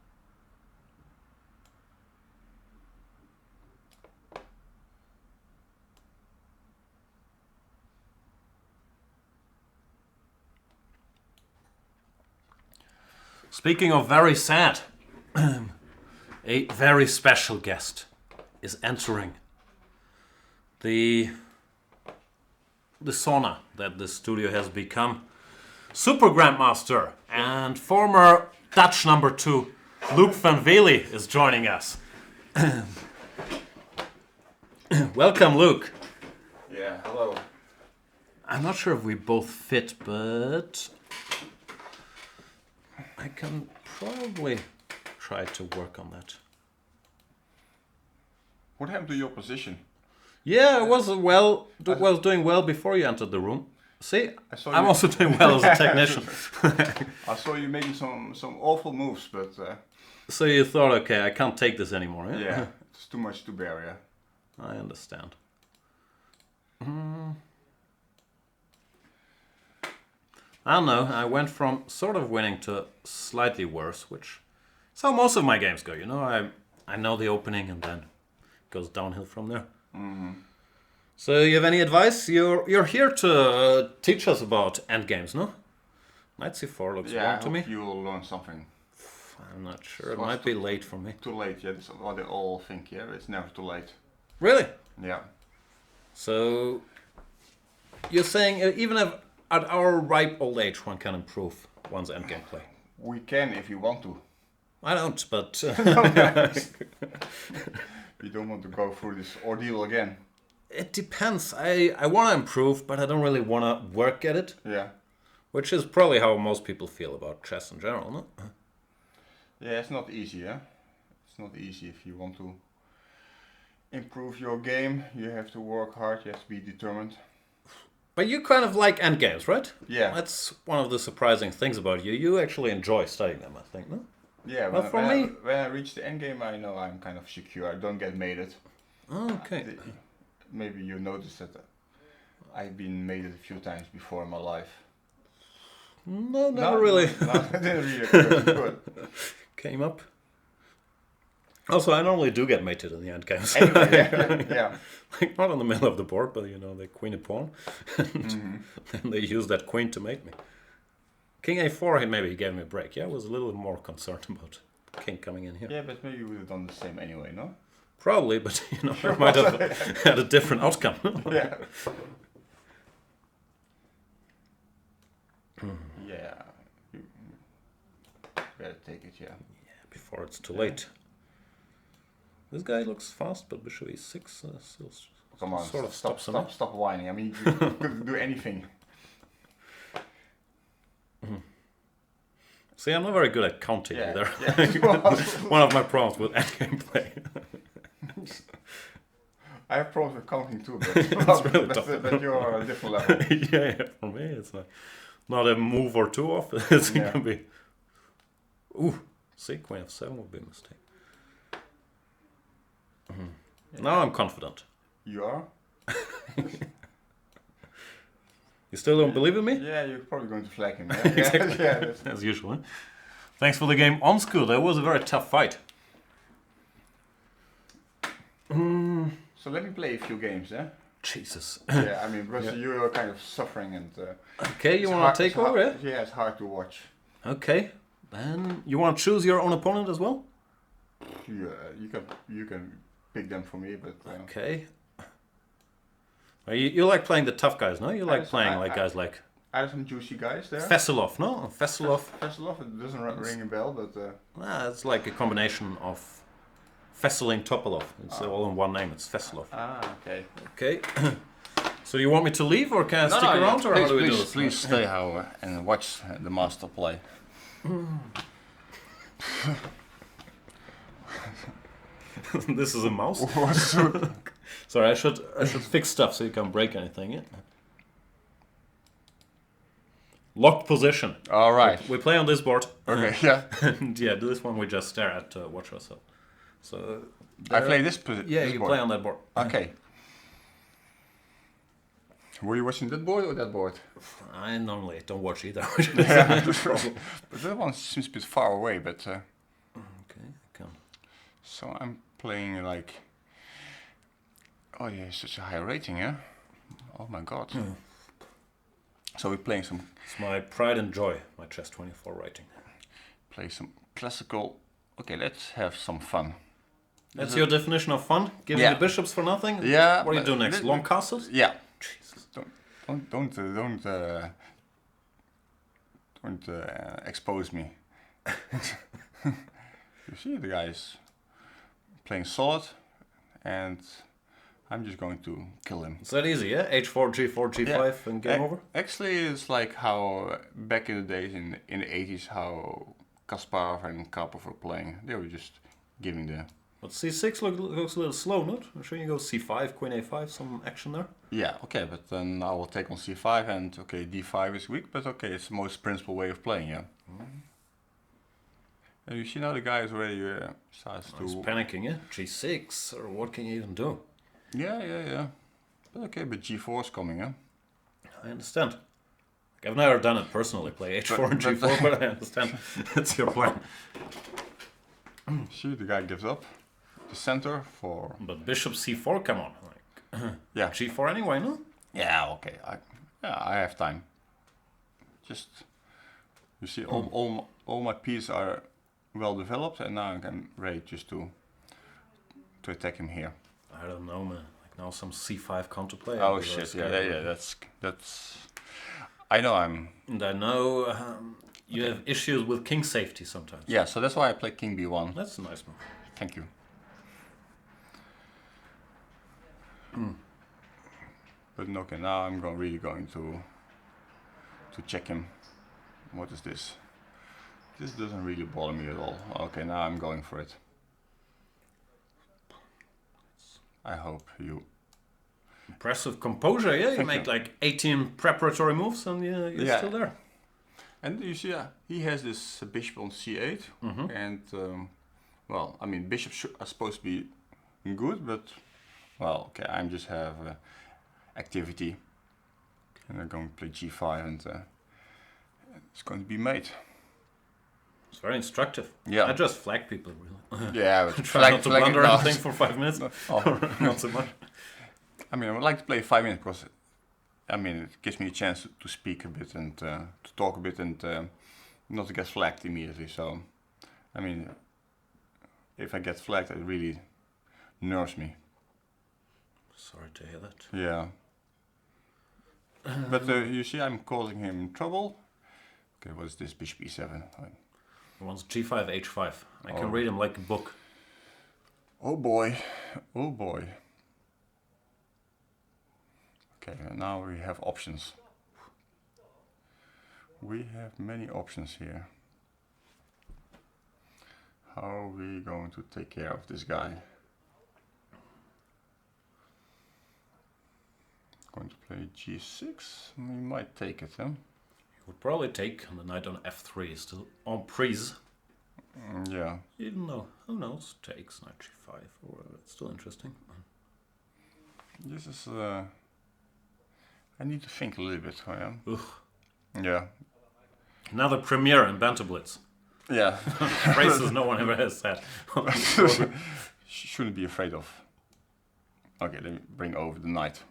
Speaking of very sad, a very special guest is entering the sauna that this studio has become. Super Grandmaster and former Dutch number 2, Luke van Vele, is joining us. Welcome, Luke. Yeah, hello. I'm not sure if we both fit, but I can probably try to work on that. What happened to your position? Yeah, it was was doing well before you entered the room. See, I'm you... also doing well as a technician. I saw you making some awful moves, but... So you thought, okay, I can't take this anymore, yeah? Yeah, it's too much to bear, yeah. I understand. I don't know. I went from sort of winning to slightly worse, which is how most of my games go. You know, I know the opening and then it goes downhill from there. So you have any advice? You're here to teach us about endgames, no? Knight c4 looks wrong to me. You will learn something. I'm not sure. It might be late for me. Too late, yeah. That's what they all think, yeah. It's never too late. Really? Yeah. So you're saying even if at our ripe old age one can improve one's endgame play? We can if you want to. I don't, but You don't want to go through this ordeal again. it depends. I want to improve, but I don't really want to work at it. Yeah. Which is probably how most people feel about chess in general, no? Yeah, it's not easy, yeah. It's not easy if you want to improve your game. You have to work hard. You have to be determined. But you kind of like endgames, right? Yeah. That's one of the surprising things about you. You actually enjoy studying them, I think, no? Yeah, Well, for me- when I reach the end game, I know I'm kind of secure. I don't get mated. Okay. Maybe you noticed that I've been mated a few times before in my life. No, never really. No, I didn't really good. Came up. Also, I normally do get mated in the endgames. Anyway, yeah. Like, not in the middle of the board, but you know, the queen and pawn. And then they use that queen to mate me. King a4, maybe he gave me a break. Yeah, I was a little more concerned about king coming in here. Yeah, but maybe you would have done the same anyway, no? Probably, but you know, I might have had a different outcome. Yeah. Yeah. You better take it, yeah. Before it's too late. This guy looks fast, but bishop e6 still Come on, sort of stop, stops him. stop whining. I mean, you couldn't do anything. See, I'm not very good at counting Yeah, either. yeah. One of my problems with endgame play. I have problems with counting too, but, really tough. but you're on a different level. Yeah, for me, it's like not a move or two off. It Yeah. can be. Ooh, see, queen f7 would be a mistake. Now I'm confident. You are? You still don't believe in me? Yeah, you're probably going to flag him. Yeah, Exactly. yeah, that's- As usual. Eh? Thanks for the game on school. That was a very tough fight. So let me play a few games, yeah? Jesus. Yeah, I mean, because Yeah. you're kind of suffering and... Okay, you want to take over, yeah? Yeah, it's hard to watch. Okay. Then you want to choose your own opponent as well? Yeah, you can pick them for me, but... Okay. You like playing the tough guys, no? You like playing like guys like I have some juicy guys there. Veselov, no? Veselov. Veselov, it doesn't ring a bell, but... It's like a combination of Veselin Topalov. It's all in one name. It's Veselov. okay. Okay. So you want me to leave or can I stick around or how do we do this? Please stay and watch the master play. This is a mouse. Sorry, I should fix stuff so you can't break anything. Yeah. Locked position. All right. We play on this board. Okay, yeah. And yeah, this one we just stare at to watch ourselves. So I play this position. yeah, you play on that board. Okay. Were you watching that board or that board? I normally don't watch either. Yeah, but that one seems a bit far away. But Okay, I can. so I'm playing like. Oh yeah, such a high rating, yeah. Oh my god. So we're playing some. It's my pride and joy, my chess 24 rating. Play some classical. Okay, let's have some fun. That's your definition of fun? Giving Yeah. the bishops for nothing? Yeah. What do you but do next? Long castles? Yeah. Jesus. Don't expose me. You see, the guy's playing solid, and I'm just going to kill him. It's that easy, yeah? H4, G4, G5 and game over? Actually, it's like how back in the days in the 80s, how Kasparov and Karpov were playing. They were just giving the... But C6 looks a little slow, not? I'm sure you go C5, Queen A5, some action there. Yeah, okay, but then I will take on C5 and okay, D5 is weak, but okay, it's the most principal way of playing, yeah. And you see now the guy is already starts He's to... panicking, yeah? G6, or what can you even do? Yeah. Okay, but g4 is coming, huh? I understand. Like, I've never done it personally, play h4 and g4, but I understand. That's your plan. See, the guy gives up. The center for... But bishop c4, come on. Like, yeah. g4 anyway, no? Yeah, okay. I have time. Just... You see, all my pieces are well developed, and now I'm ready just to attack him here. I don't know, man. Like now some c5 counterplay. Oh shit! Yeah. That's. I know I'm. And I know you have issues with king safety sometimes. Yeah, so that's why I play king b1. That's a nice move. Thank you. But okay, now I'm really going to check him. What is this? This doesn't really bother me at all. Okay, now I'm going for it. I hope you... Impressive composure, yeah? You make like 18 preparatory moves and you're still there. And you see, he has this bishop on c8. And, well, I mean, bishops are supposed to be good, but, well, okay, I just have activity. And I'm going to play g5 and it's going to be mate. It's very instructive. Yeah. I just flag people, really. Yeah, but try not to blunder anything for 5 minutes. Not so much. I mean, I would like to play 5 minutes because, I mean, it gives me a chance to speak a bit and to talk a bit and not to get flagged immediately. So, I mean, if I get flagged, it really nerves me. Sorry to hear that. Yeah. But you see, I'm causing him trouble. Okay, what is this? Bishop e7. He wants g5, h5. I can read him like a book. Oh boy. Oh boy. Okay, now we have options. We have many options here. How are we going to take care of this guy? Going to play g6. We might take it, huh? Would probably take, and the knight on f3 is still en prise. Yeah. Even though, who knows, takes knight g5, or it's still interesting. This is, I need to think a little bit, Ugh. Yeah. Another premiere in Banter Blitz. Yeah. Phrases no one ever has said. Shouldn't be afraid of. Okay, let me bring over the knight.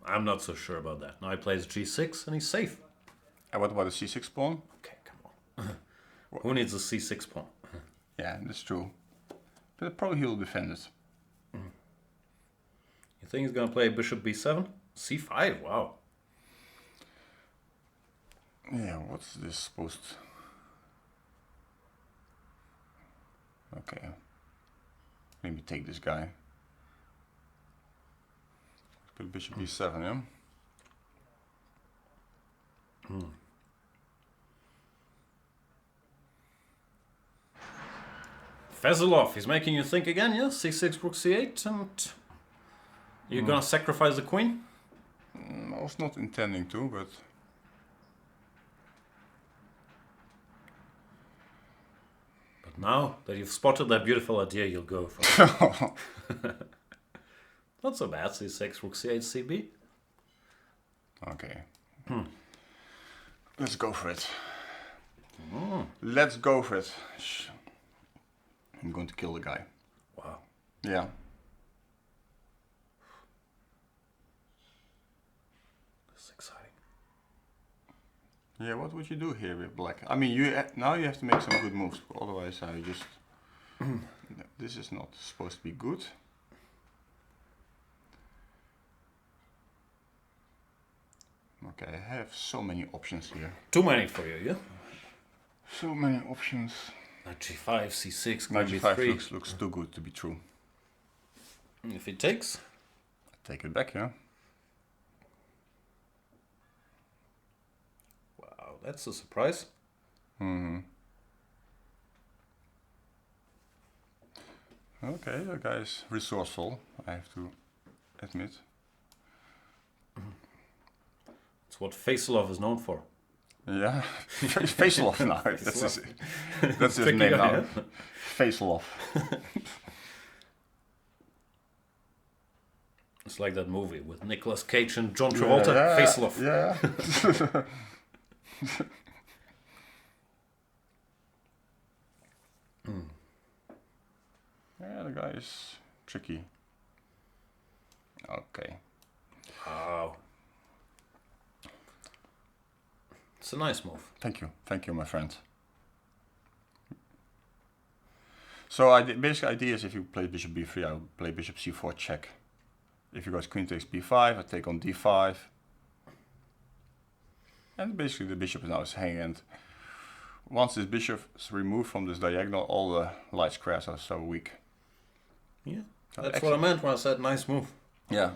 I'm not so sure about that. Now he plays g6 and he's safe. And what about the c6 pawn? Okay, come on. Who needs a c6 pawn? Yeah, that's true. But probably he'll defend it. You think he's going to play bishop b7? c5, wow. Yeah, what's this supposed to... Okay. Maybe take this guy. Let's bishop b7, yeah? Vezilov, he's making you think again, yeah? c6, rook c8, and you're gonna sacrifice the queen? I was not intending to, but... But now that you've spotted that beautiful idea, you'll go for it. Not so bad, c6, rook c8, cb. Okay. Let's go for it. Let's go for it. I'm going to kill the guy. Wow. Yeah. This is exciting. Yeah, what would you do here with black? I mean, now you have to make some good moves. Otherwise, I just... This is not supposed to be good. Okay, I have so many options here. Too many for you, yeah? So many options. Knight g5, c6, Knight queen g5 b3. looks too good to be true. If he takes, Take it back, yeah? wow, that's a surprise. Okay, the guy is resourceful, I have to admit. It's what Vezilov is known for. Yeah, Facelov now. That's his name now. Facelov. It's like that movie with Nicolas Cage and John Travolta, Face Off. Yeah. Yeah, the guy is tricky. Okay. Wow. It's a nice move. Thank you, my friend. So basic idea is if you play bishop b3, I will play bishop c4 check. If he goes queen takes b5, I take on d5. And basically the bishop now is hanging, and once this bishop is removed from this diagonal, all the light squares are so weak. Yeah, that's what I meant when I said nice move. Yeah.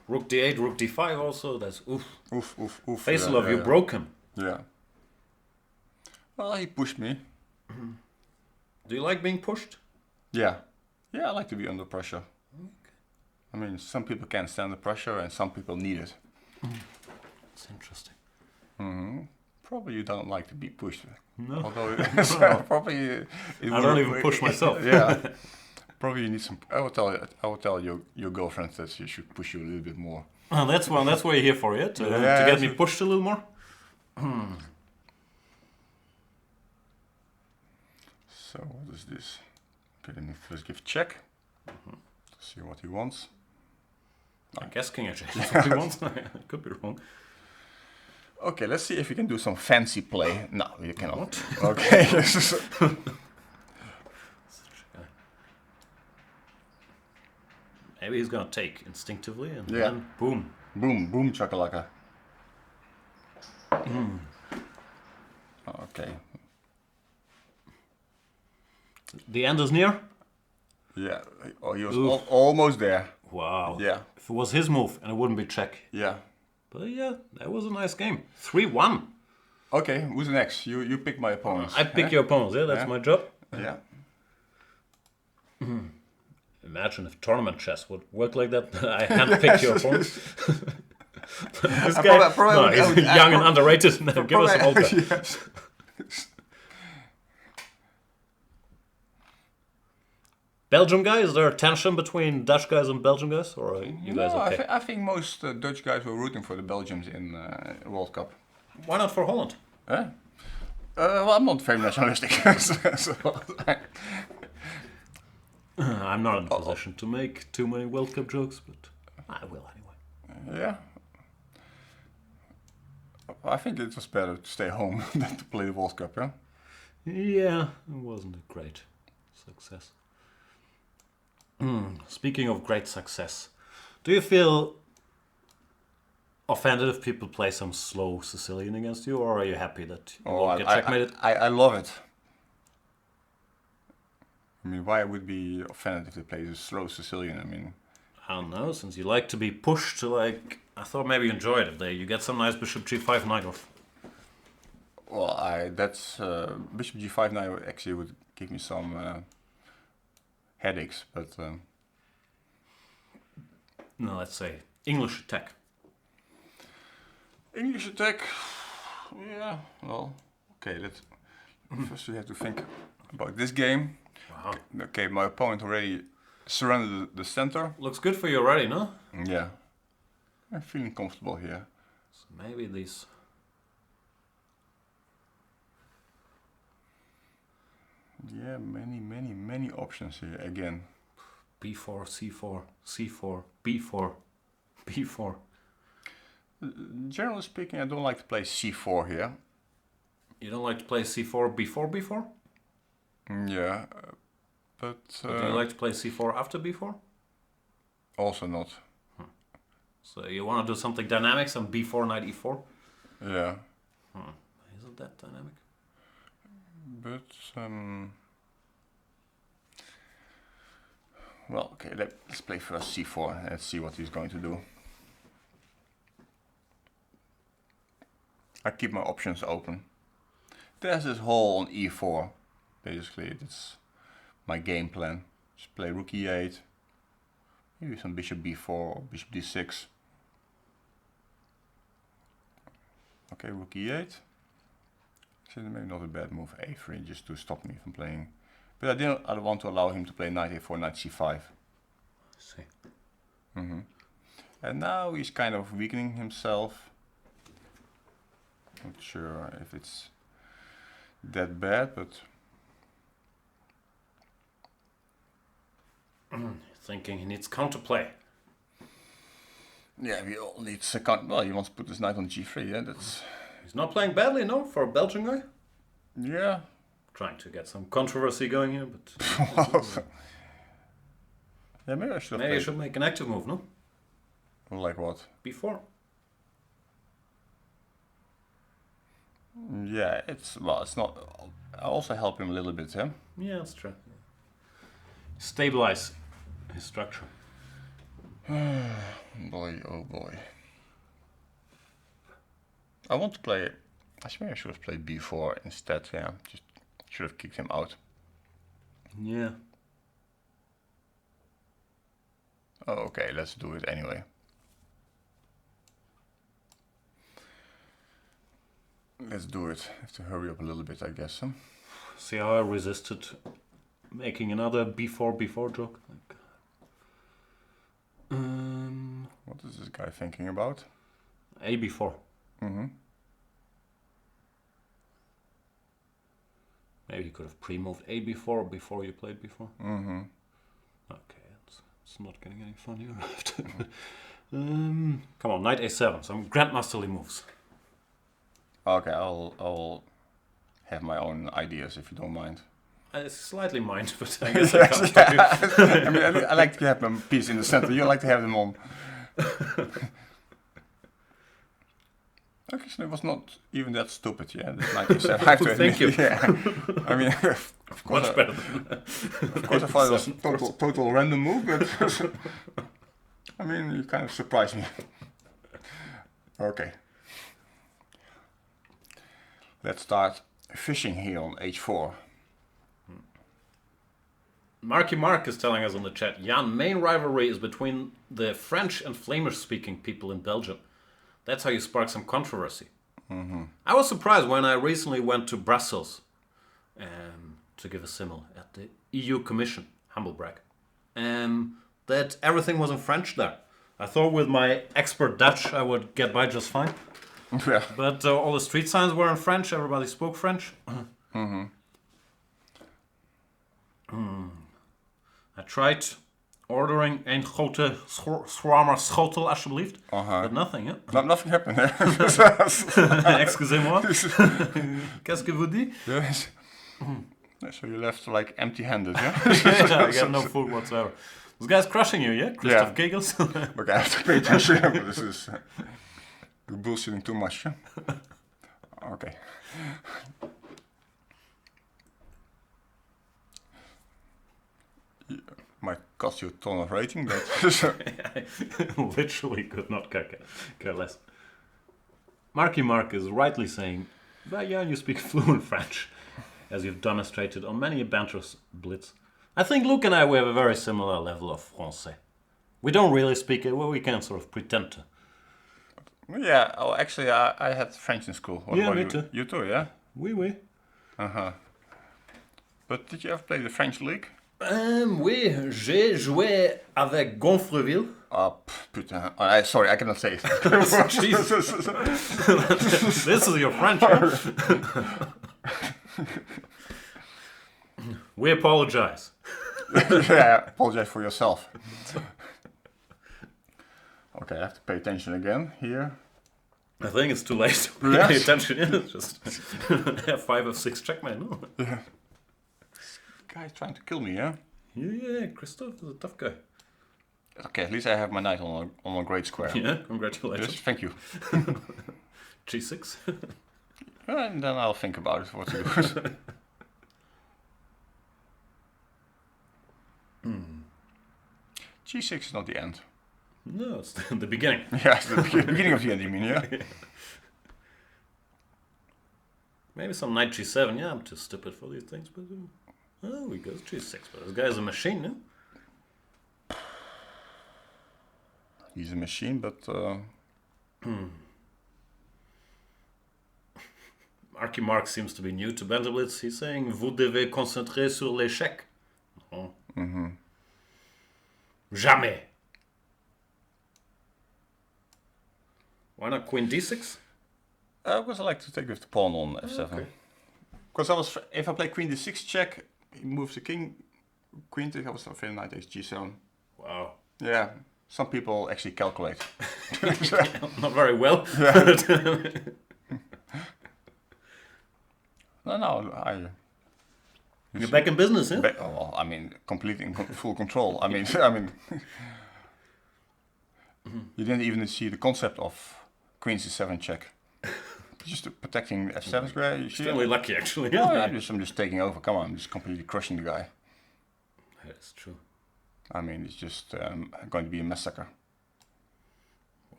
Rook d8, rook d5 also, that's oof. Oof, oof, oof. Face Love, you broke him. Yeah. Well, he pushed me. Do you like being pushed? Yeah. Yeah, I like to be under pressure. Okay. I mean, some people can't stand the pressure and some people need it. It's interesting. Probably you don't like to be pushed. No. Although probably I don't even push myself. Yeah. Probably you need some. I will tell your girlfriend that she should push you a little bit more. Well, that's what you're here for, yeah? To get me pushed a little more? So what is this? Okay, then we first give check. See what he wants. I guess king h8 is what he wants. I could be wrong. Okay, let's see if we can do some fancy play. No, you cannot. Okay. Maybe he's gonna take instinctively and then boom. Boom, boom, chakalaka. Okay. The end is near? Yeah. Oh, he was almost there. Wow. Yeah. If it was his move, and it wouldn't be check. Yeah. But yeah, that was a nice game. 3-1. Okay, who's next? You pick my opponents. I pick your opponents, yeah, that's my job. Yeah. Imagine if tournament chess would work like that. I handpick your opponents. This guy, he's young and underrated. Give us some Olga. Belgium guy? Is there a tension between Dutch guys and Belgian guys, or are you guys okay? I think most Dutch guys were rooting for the Belgians in World Cup. Why not for Holland? Well, I'm not very nationalistic. I'm not in a position to make too many World Cup jokes, but I will anyway. Yeah. I think it was better to stay home than to play the World Cup, yeah? Yeah, it wasn't a great success. Speaking of great success, do you feel offended if people play some slow Sicilian against you, or are you happy that you won't get checkmated? I love it. I mean, why would be offended if they play the slow Sicilian? I mean, I don't know, since you like to be pushed, like, I thought maybe you enjoyed it. You get some nice bishop g5 knight off. Well, that's bishop g5 knight actually would give me some headaches, but no, let's say English attack. English attack, yeah. Well, okay. First we have to think about this game. Wow. Okay, my opponent already surrounded the center. Looks good for you already, no? Yeah, I'm feeling comfortable here. So maybe these. Yeah, many options here again. B4, C4, C4, B4, B4. Generally speaking, I don't like to play c4 here. You don't like to play C4, B4, B4? Yeah, but Do you like to play C4 after B4? Also not. So you want to do something dynamic, some B4, knight E4? Yeah. Isn't that dynamic? But well, okay. Let's play first c4 and see what he's going to do. I keep my options open. There's this hole on e4. Basically, that's my game plan. Just play rook e8. Maybe some bishop b4 or bishop d6. Okay, rook e8. Actually, maybe not a bad move, a3, just to stop me from playing. But I want to allow him to play knight a4, knight c5. See. And now he's kind of weakening himself. Not sure if it's that bad, but Thinking he needs counterplay. yeah, we all need second. Well, he wants to put his knight on g3. Yeah, that's. He's not playing badly, no, for a Belgian guy. Yeah. Trying to get some controversy going here, but Yeah, maybe I should. maybe you should make an active move, no? Like what? Before. Yeah, it's not. I also help him a little bit, yeah. Yeah, that's true. Stabilize his structure. Boy, oh boy. I want to play. I swear I should have played b4 instead. Yeah, just should have kicked him out. Yeah. Oh, okay, let's do it anyway. Let's do it. Have to hurry up a little bit, I guess. Huh? See how I resisted making another b4 joke? Like, What is this guy thinking about? a b4. Mm-hmm. Maybe you could have pre-moved a b4 before you played b4. Mm-hmm. Okay, it's not getting any funnier. Come on, knight a7. Some grandmasterly moves. Okay, I'll have my own ideas if you don't mind. It's slightly mind, but I guess I can't stop you. I mean, I like to have them piece in the center. You like to have them on. Okay, so it was not even that stupid, yeah. Like you said, I have to admit, Thank you. Yeah. I mean, of course, Much better than that. of course, I thought it was total random move, but I mean, you kind of surprised me. Okay, let's start fishing here on h4. Marky Mark is telling us on the chat, Jan, main rivalry is between the French and Flemish-speaking people in Belgium. That's how you spark some controversy. Mm-hmm. I was surprised when I recently went to Brussels to give a simul at the EU Commission, humble brag, that everything was in French there. I thought with my expert Dutch I would get by just fine. Yeah. But all the street signs were in French, everybody spoke French. Mm-hmm. I tried ordering een grote shawarma schotel alsjeblieft. But nothing, yeah? Nothing happened there. Excusez-moi. Qu'est-ce que vous dites? Yes. So you left like empty-handed, yeah? I got no food whatsoever. This guy's crushing you, yeah? Christoph Giggles. Okay, I have to pay attention. But this is you're bullshitting too much. Yeah? Okay. Might cost you a ton of rating, but I literally could not care less. Marky Mark is rightly saying, well, yeah, you speak fluent French, as you've demonstrated on many a Banter Blitz. I think Luke and I, we have a very similar level of Francais. We don't really speak it, well, we can sort of pretend to. yeah. Oh, actually, I had French in school. What Yeah, about me you? too. You too, yeah. Oui. Uh-huh. But did you ever play the French league? Oui, j'ai joué avec Gonfreville. Oh, putain. Sorry, I cannot say it. Jesus. This is your French, huh? We apologize. Yeah, apologize for yourself. Okay, I have to pay attention again here. I think it's too late to pay Yes. attention. It's just F5, F6 checkmate, no? Yeah. This guy's trying to kill me, yeah? Yeah, Christoph is a tough guy. Okay, at least I have my knight on a great square. Yeah, congratulations. Yes, thank you. G6. And then I'll think about it, what to do. G6 is not the end. No, it's the beginning. Yeah, it's the beginning of the end, you mean, yeah? Maybe some knight G7. Yeah, I'm too stupid for these things, but oh, he goes G6. But this guy's a machine, no? He's a machine, but... Marky Mark seems to be new to Banter Blitz. He's saying, vous devez concentrer sur l'échec. Oh. Mm-hmm. Jamais. Why not queen d6? Because I like to take with the pawn on f7. Okay. Because if I play queen d6 check, he moves the king, queen to, I was afraid knight takes g7. Wow. Yeah, some people actually calculate. Not very well. No, You're back in business, huh? Well, I mean, completely in full control. I mean, you didn't even see the concept of queen c7 check. Just protecting f7 square. You see? Extremely lucky, actually. No, I'm just taking over. Come on, I'm just completely crushing the guy. That's true. I mean, it's just going to be a massacre. Wow.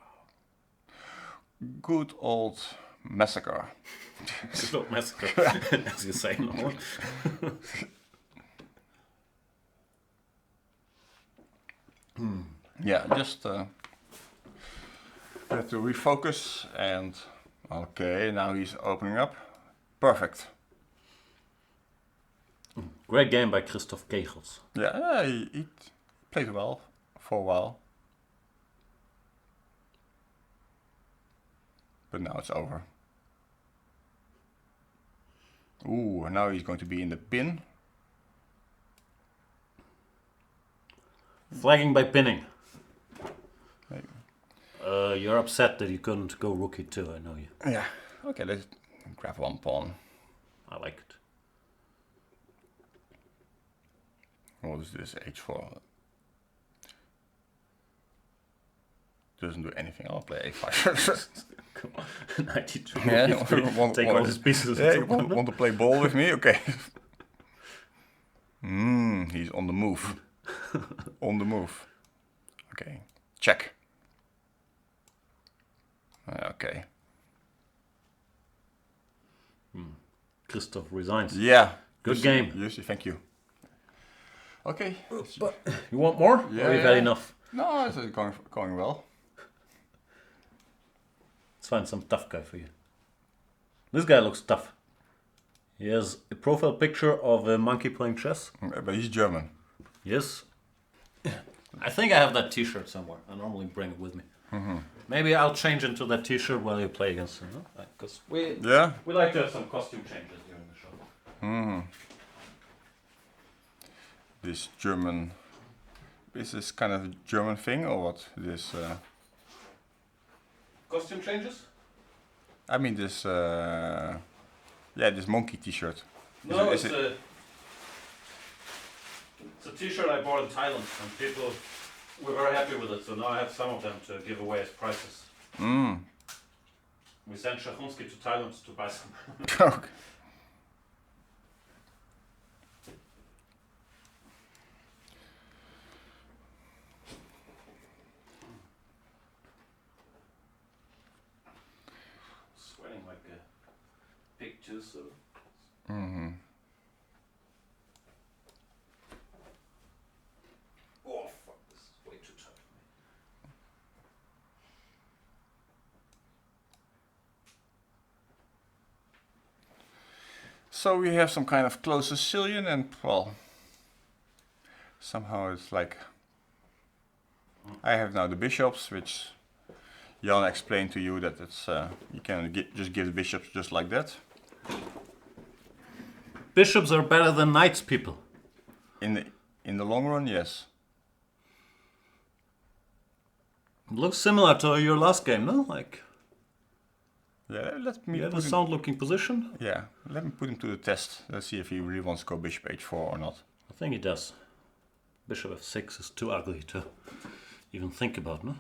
Good old massacre. Good old massacre, as you say. No? Yeah, just have to refocus and okay, now he's opening up. Perfect. Great game by Christoph Kegels. Yeah, he played well for a while. But now it's over. Ooh, now he's going to be in the pin. Flagging by pinning. Maybe. You're upset that you couldn't go rook e2, I know you. Yeah. Okay, let's grab one pawn. I like it. What is this? h4. Doesn't do anything. I'll play a5. Come on, 92. Yeah, Take all his pieces. Yeah, you want to play ball with me? Okay. He's on the move. On the move. Okay. Check. Okay. Christoph resigns. Yeah. Good game. Yes, thank you. Okay. But you want more? Yeah, or you've had enough? No, it's going well. Let's find some tough guy for you. This guy looks tough. He has a profile picture of a monkey playing chess. But he's German. Yes. I think I have that t-shirt somewhere. I normally bring it with me. Maybe I'll change into that t-shirt while you play against him. Because we like to have some costume changes during the show. This German... Is this kind of a German thing or what? This... Costume changes? I mean this... this monkey t-shirt. No, it's a t-shirt I bought in Thailand and people were very happy with it, so now I have some of them to give away as prizes. We sent Shahunski to Thailand to buy some. Okay. Sweating like a pig too, so... Oh fuck, this is way too tight for me. So we have some kind of close Sicilian and, well, somehow it's like... I have now the bishops, which Jan explained to you that it's you can just give the bishops just like that. Bishops are better than knights, people. In the long run, yes. It looks similar to your last game, no? Like, Yeah, let me you have a put him, sound looking position. yeah, let me put him to the test. Let's see if he really wants to go bishop h4 or not. I think he does. Bishop f6 is too ugly to even think about, no?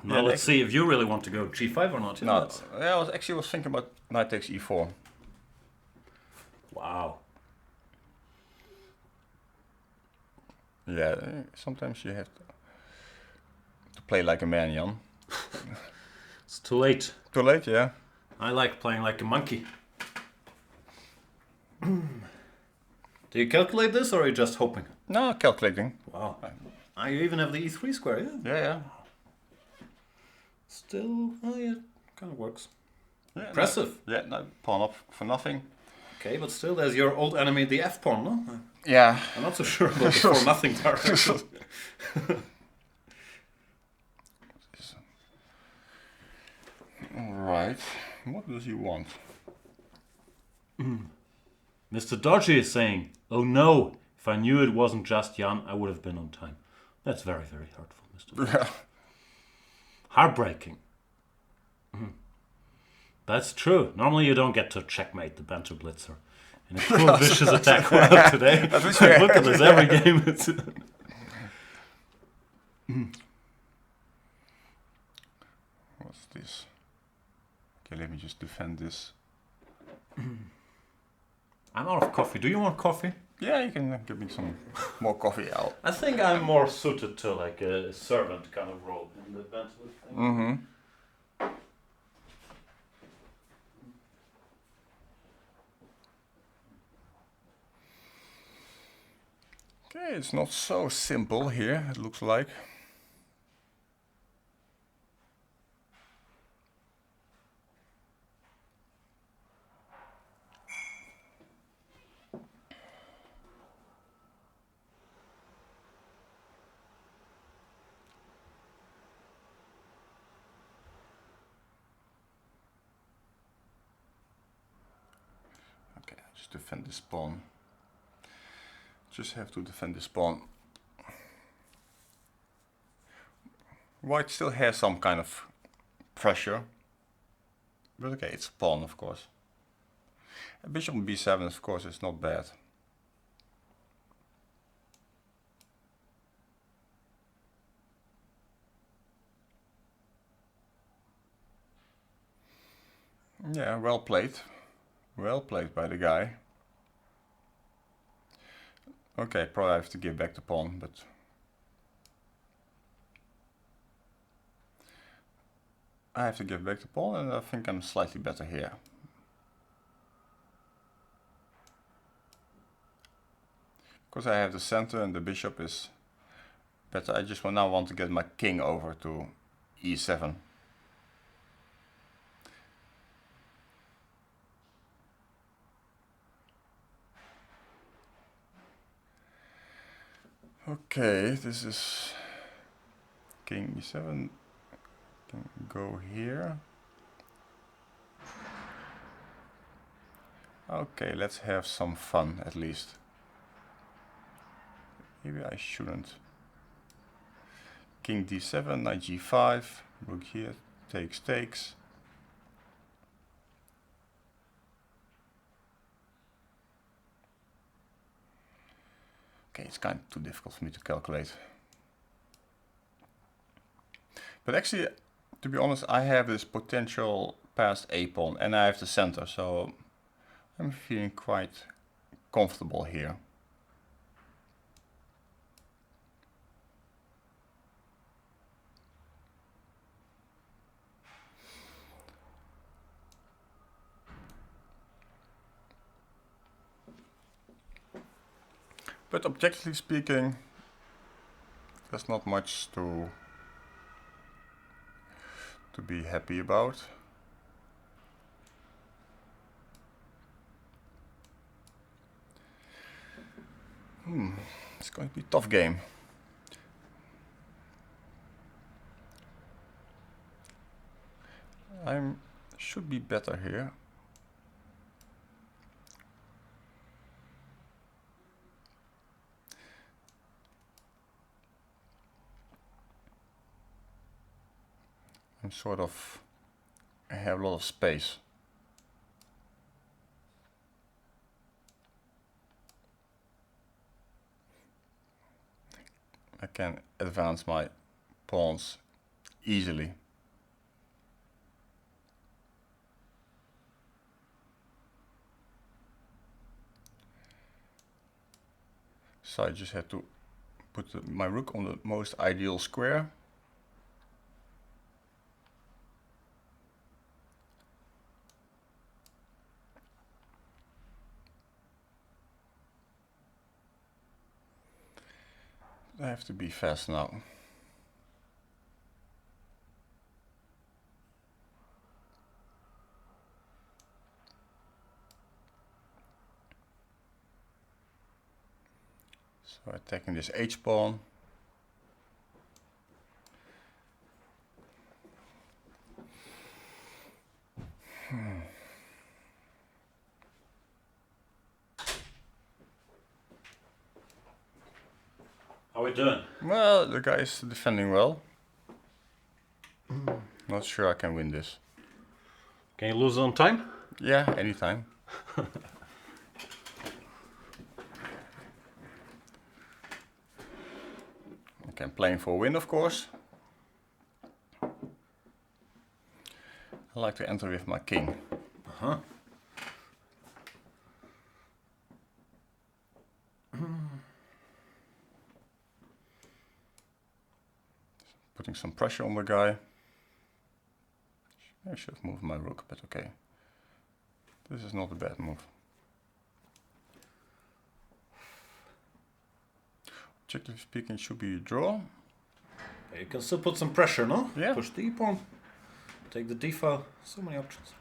Now Yeah, let's see if you really want to go g5 or not. No, I was thinking about knight takes e4. Wow. Yeah, sometimes you have to play like a man, Jan. It's too late. Too late, yeah. I like playing like a monkey. Do you calculate this or are you just hoping? No, calculating. Wow. You even have the e3 square, yeah? Yeah. Still, oh yeah, kind of works. Yeah, Impressive. No, pawn up for nothing. Okay, but still, there's your old enemy, the f pawn, no? Yeah. I'm not so sure about the for nothing direction. Alright, what does he want? Mr. Dodgy is saying, "Oh no, if I knew it wasn't just Jan, I would have been on time." That's very, very hurtful, Mr. Dodgy. Heartbreaking. That's true. Normally you don't get to checkmate the Banter Blitzer in a cool, vicious attack world today. Look at this, every game it's... What's this? Okay, let me just defend this. I'm out of coffee. Do you want coffee? Yeah, you can give me some more coffee out. I think I'm more suited to like a servant kind of role in the Banter thing. Mm-hmm. Okay, it's not so simple here, it looks like. Okay, just defend this pawn. Just have to defend this pawn. White still has some kind of pressure. But okay, it's a pawn, of course. A bishop on b7, of course, is not bad. Yeah, well played. Well played by the guy. Okay, probably I have to give back the pawn, but... I have to give back the pawn, and I think I'm slightly better here. Because I have the center and the bishop is better. I just now want to get my king over to e7. Okay, this is king e7. Can go here. Okay, let's have some fun at least. Maybe I shouldn't. King d7, knight g5, rook here, takes. Okay, it's kind of too difficult for me to calculate. But actually, to be honest, I have this potential past a pawn and I have the center, so I'm feeling quite comfortable here. But objectively speaking, there's not much to be happy about. It's going to be a tough game. I should be better here. I have a lot of space. I can advance my pawns easily. So I just had to put my rook on the most ideal square. I have to be fast now. So attacking this h pawn. How are we doing? Well, the guy is defending well. Not sure I can win this. Can you lose on time? Yeah, anytime. Okay, I'm playing for a win, of course. I like to enter with my king. Uh-huh. Putting some pressure on the guy. I should have moved my rook, but okay. This is not a bad move. Objectively speaking, it should be a draw. You can still put some pressure, no? Yeah. Push the e-pawn. Take the d-file. So many options.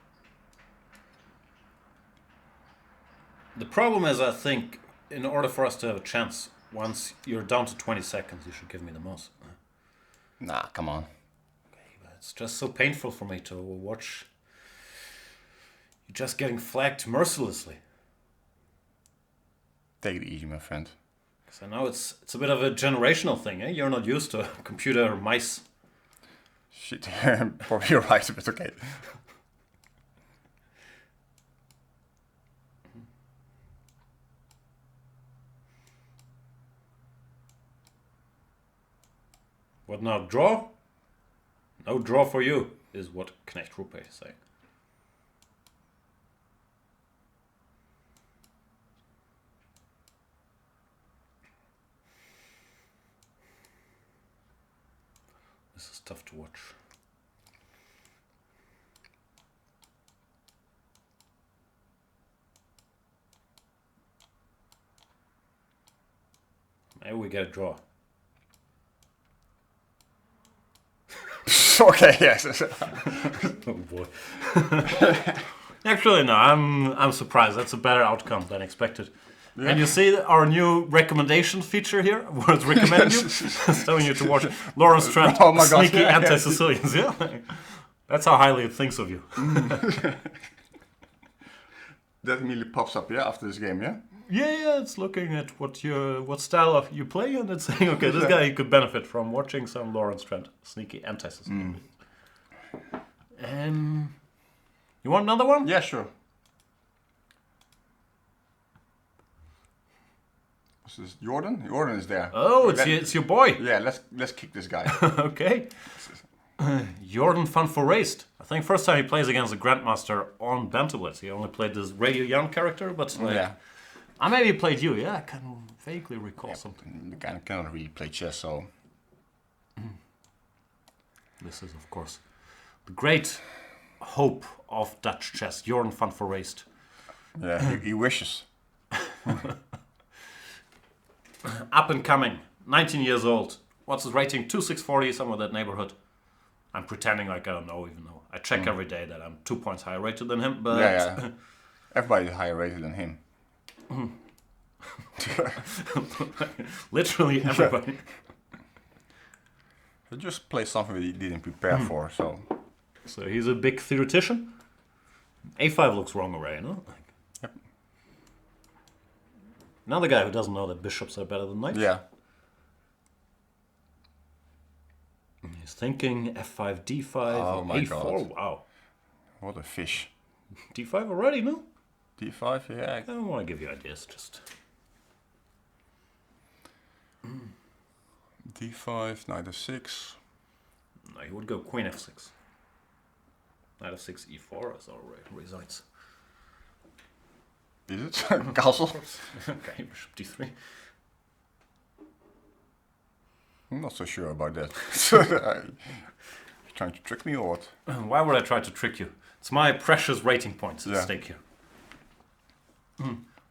The problem is, I think, in order for us to have a chance, once you're down to 20 seconds, you should give me the mouse. Nah, come on. Okay, but it's just so painful for me to watch you just getting flagged mercilessly. Take it easy, my friend. Because I know it's a bit of a generational thing, eh? You're not used to computer mice. Shit, probably you're right, but okay. What now, draw? No draw for you, is what Knecht Rupe is saying. This is tough to watch. Maybe we get a draw. Okay, yes. Oh boy. Actually, no, I'm surprised. That's a better outcome than expected. Yeah. And you see our new recommendation feature here, where it's recommending you, it's telling you to watch Lawrence Trent, oh my God. Sneaky Anti-Sicilians. Yeah, that's how highly it thinks of you. That immediately pops up, yeah, after this game, yeah? Yeah, it's looking at what style of you play, and it's saying, okay, this guy could benefit from watching some Lawrence Trent, Sneaky Anti-Sicilian. You want another one? Yeah, sure. This is Jordan. Jordan is there. Oh, it's your boy. Yeah, let's kick this guy. Okay. Jordan Van Forest. I think first time he plays against a Grandmaster on Banter Blitz. He only played this Radio Jan character, but like, yeah. I maybe played you. Yeah, I can vaguely recall something. The guy cannot really play chess, so. This is, of course, the great hope of Dutch chess, Jordan Van Forest. Yeah, he wishes. Up and coming, 19 years old. What's his rating? 2640, somewhere in that neighborhood. I'm pretending like I don't know, even though I check every day that I'm 2 points higher rated than him. But yeah. Everybody's higher rated than him. Literally everybody. He just play something that he didn't prepare for, so. So he's a big theoretician. A5 looks wrong already, no? Yep. Another guy who doesn't know that bishops are better than knights. Yeah. He's thinking F5, D5, oh my A4. God. Wow. What a fish. D5 already, no? D5, yeah. I don't want to give you ideas, just. D5, knight of6. No, he would go Queen F6. Knight of 6, E4 as our results. Is it? Castle? Okay, Bishop D3. I'm not so sure about that. You're trying to trick me or what? Why would I try to trick you? It's my precious rating points at stake here.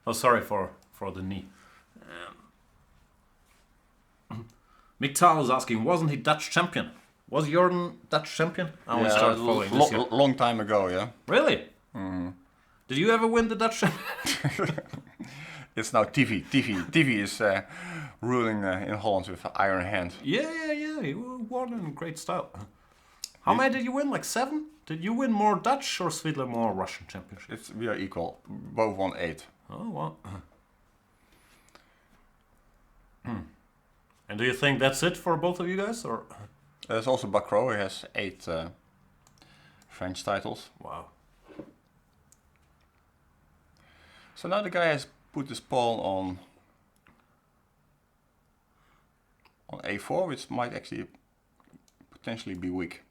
Oh, sorry for the knee. Miktal is asking, wasn't he Dutch champion? Was Jordan Dutch champion? I only started following this year. Long time ago, yeah. Really? Mm-hmm. Did you ever win the Dutch champion? It's now TV. TV is ruling in Holland with an iron hand. Yeah. He won in great style. How many did you win? Like 7? Did you win more Dutch or Svidler more Russian championships? We are equal. Both won 8. Oh, well. And do you think that's it for both of you guys, or? There's also Bacro. He has 8 French titles. Wow. So now the guy has put his pawn on a4, which might actually potentially be weak.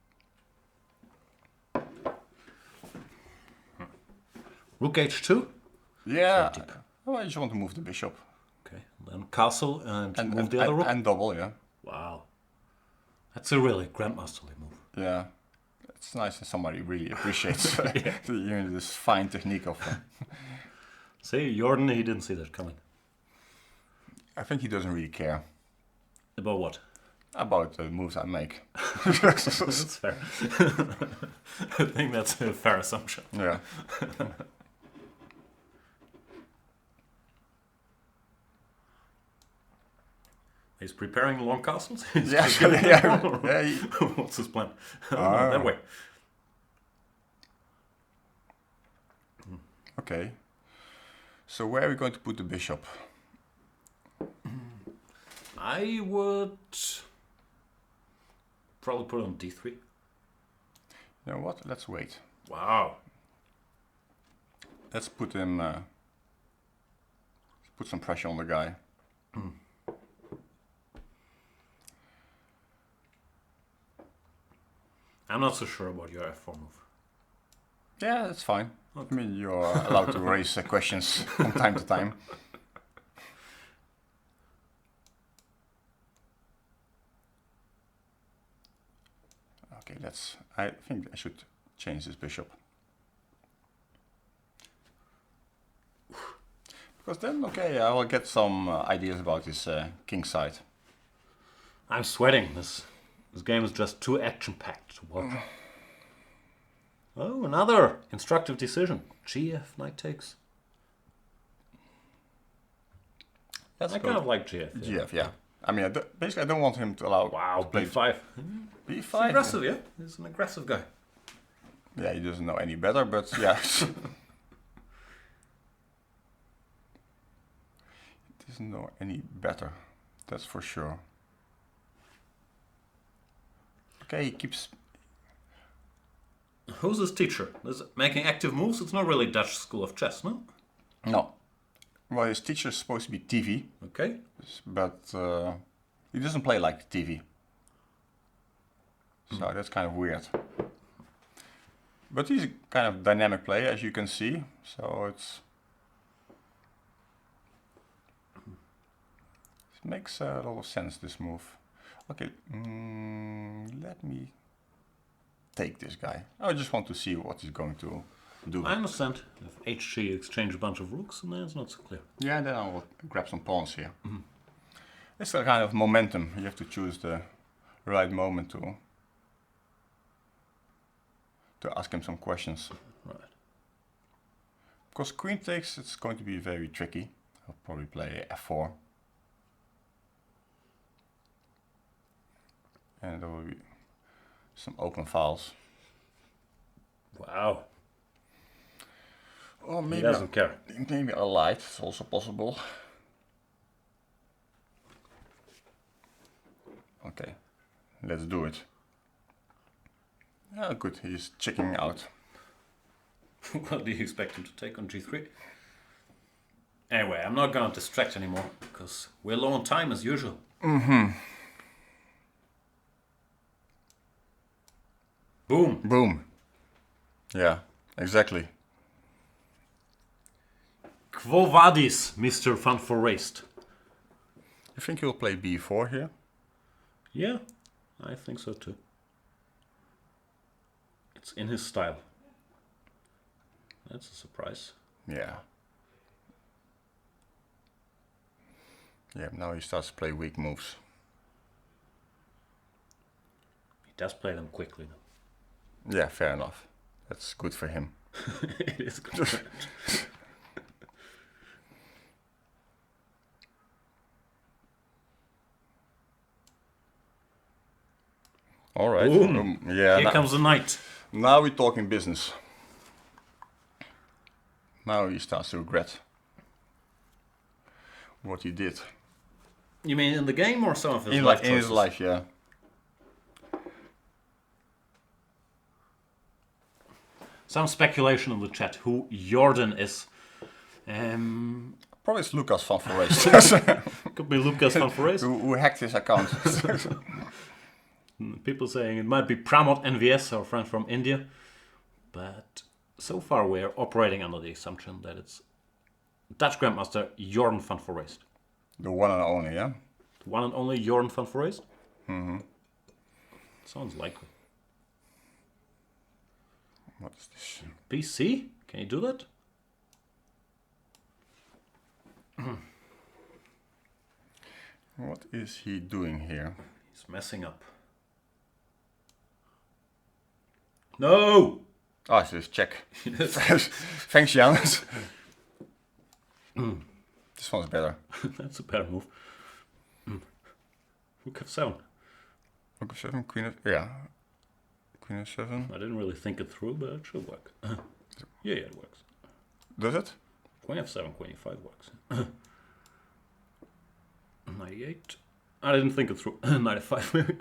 Rook h2? Yeah. So deep. Oh, I just want to move the bishop. Okay, then castle and move the other rook? And double, yeah. Wow. That's a really grandmasterly move. Yeah. It's nice that somebody really appreciates this fine technique of... See, Jordan, he didn't see that coming. I think he doesn't really care. About what? About the moves I make. That's fair. I think that's a fair assumption. Yeah. He's preparing long castles? Yeah. What's his plan? That way. Okay. So where are we going to put the bishop? I would probably put it on d3. You know what? Let's wait. Wow. Let's put him. Put some pressure on the guy. I'm not so sure about your f4 move. Yeah, that's fine. Okay. I mean, you're allowed to raise questions from time to time. Okay, I think I should change this bishop. Because then, okay, I will get some ideas about this king side. I'm sweating. This game is just too action-packed to watch. Oh, another instructive decision. GF, knight takes. That's I kind of like GF. Yeah. GF, yeah. I mean, basically, I don't want him to allow... Wow, to play B5. B5. He's aggressive, yeah? He's an aggressive guy. Yeah, he doesn't know any better, but yeah. He doesn't know any better, that's for sure. Okay, he keeps... Who's his teacher? Is it making active moves? It's not really Dutch school of chess, no? No. Well, his teacher is supposed to be TV. Okay. But he doesn't play like TV. So that's kind of weird. But he's a kind of dynamic player, as you can see. So it makes a lot of sense, this move. Okay, let me take this guy. I just want to see what he's going to do. I understand. If HG you exchange a bunch of rooks, and then it's not so clear. Yeah, then I'll grab some pawns here. It's a kind of momentum. You have to choose the right moment to ask him some questions. Right. Because queen takes, it's going to be very tricky. I'll probably play f4. And there will be some open files. Wow. Or maybe He doesn't care. Maybe a light, it's also possible. Okay, let's do it. Yeah, good, he's checking out. What do you expect him to take on g3? Anyway, I'm not gonna distract anymore, because we're low on time as usual. Boom! Boom. Yeah, exactly. Quo vadis, Mr. Fun for Raced? You think he'll play b4 here? Yeah, I think so too. It's in his style. That's a surprise. Yeah. Yeah, now he starts to play weak moves. He does play them quickly though. Yeah, fair enough. That's good for him. It is good. All right. Boom. Yeah. Here comes the knight. Now we're talking business. Now he starts to regret what he did. You mean in the game or some of his In life in his choices? life, yeah. Some speculation in the chat who Jordan is. Probably it's Lucas van Forest. Could be Lucas van Forest. who hacked his account. People saying it might be Pramod NVS, our friend from India. But so far we're operating under the assumption that it's Dutch Grandmaster Jordan van Forest. The one and only, yeah? The one and only Jordan van Forest? Sounds likely. What is this? PC? Can you do that? What is he doing here? He's messing up. No! Oh, it's just check. Thanks, Jan. This one's better. That's a better move. Rook f7. Rook of 7, Queen of... Yeah. Queen of 7. I didn't really think it through, but it should work. Yeah, it works. Does it? Queen f7, Queen e5 works. 98. I didn't think it through. 95 maybe.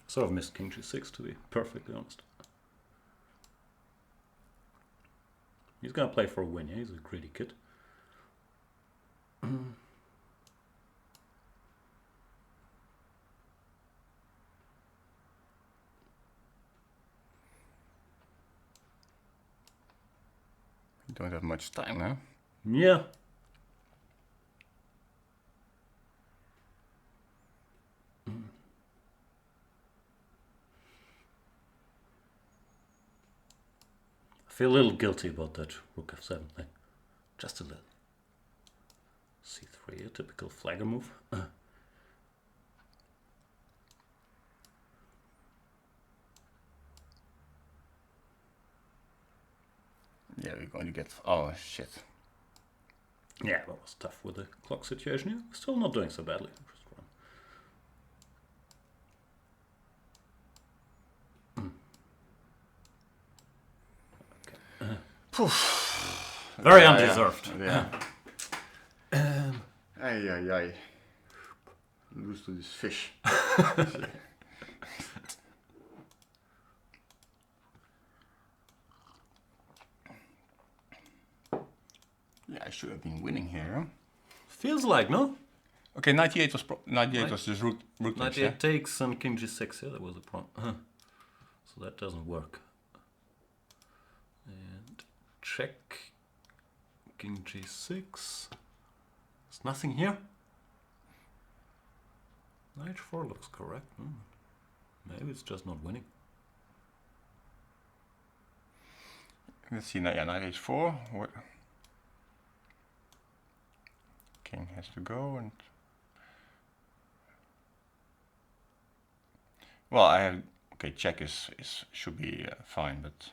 Sort of missed King g6 to be perfectly honest. He's gonna play for a win, yeah? He's a greedy kid. You don't have much time, huh? Yeah. I feel a little guilty about that Rook f7 thing. Just a little. c3, a typical flagger move. Yeah, we're going to get... Oh, shit. Yeah, that was tough with the clock situation here. Still not doing so badly. Very undeserved. Yeah. Ay. Lose to this fish. Yeah, I should have been winning here. Huh? Feels like, no? Okay, 98 was 98 was just rook 98 takes and King g6, yeah, that was the problem. So that doesn't work. And check. King g6. There's nothing here. Knight h4 looks correct. Maybe it's just not winning. Let's see, yeah, knight h4. What? King has to go and... Well, I have... Okay, check should be fine, but...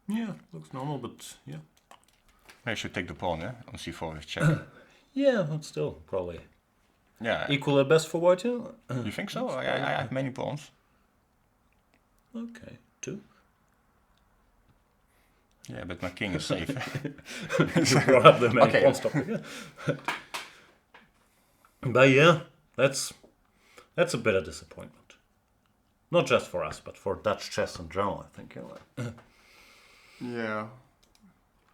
Yeah, looks normal, but yeah. I should take the pawn, yeah? On c4 with check. Yeah, but still, probably. Yeah. Equal at best for white, yeah? You think so? I have many pawns. Okay, 2. Yeah, but my king is safe. You brought up the main Okay. pawn stop. Yeah. But yeah, that's a bit of disappointment. Not just for us, but for Dutch chess in general, I think. Yeah.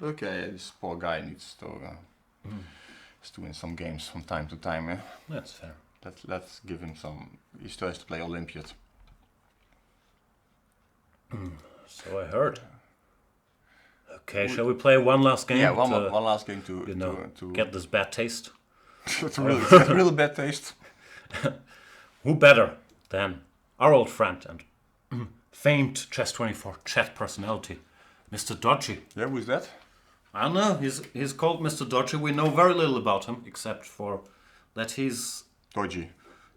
Okay, this poor guy needs to win some games from time to time. Yeah? That's fair. Let's give him some. He still has to play Olympiad. So I heard. Okay, shall we play one last game? Yeah, one last game to get this bad taste. It's a real bad taste. Who better than our old friend and famed Chess24 chat personality, Mr. Dodgy? Yeah, who's that? I don't know. He's called Mr. Dodgy. We know very little about him, except for that he's Dodgy.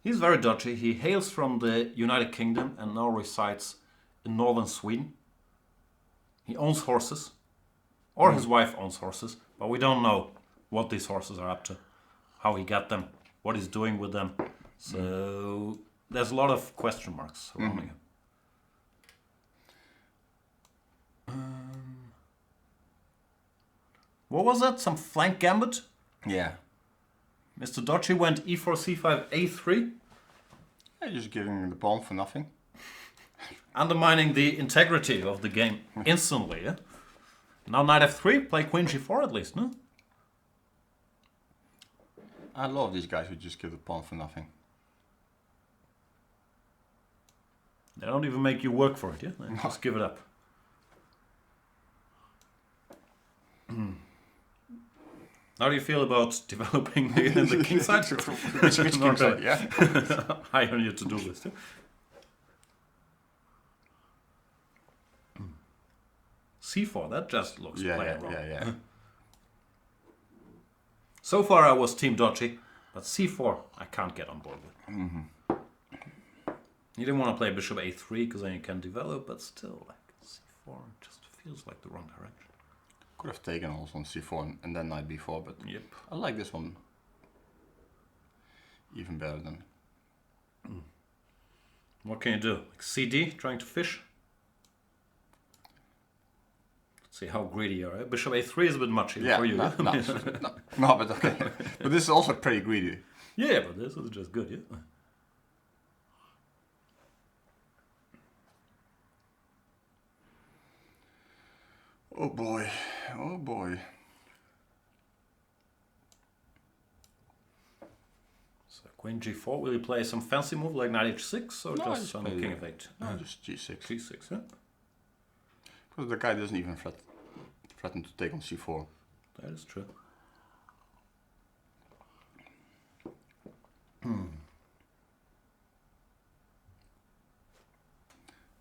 He's very dodgy. He hails from the United Kingdom and now resides in northern Sweden. He owns horses, or his wife owns horses, but we don't know what these horses are up to, how he got them, what he's doing with them. So there's a lot of question marks surrounding him. What was that? Some flank gambit? Yeah. Mr. Dodgy went e4, c5, a3. Yeah, just giving the pawn for nothing. Undermining the integrity of the game instantly, yeah? Now knight f3, play queen g4 at least, no? I love these guys who just give the pawn for nothing. They don't even make you work for it, yeah? They just give it up. How do you feel about developing the king side? Which king side, yeah. High on your to-do list, yeah? c4, that just looks playing wrong. Yeah. So far I was team dodgy, but c4 I can't get on board with. You didn't want to play bishop a3 because then you can develop, but still, like c4 just feels like the wrong direction. Could have taken also on c4 and then knight b4, but Yep. I like this one even better than. What can you do? Like cd, trying to fish? Let's see how greedy you are. Bishop a3 is a bit much here for you. No, but okay. But this is also pretty greedy. Yeah, but this is just good, yeah? Oh boy, oh boy. So queen g4, will you play some fancy move like knight h6 or No, just on the king of 8? No, just g6. g6, yeah? Because the guy doesn't even threaten to take on c4. That is true.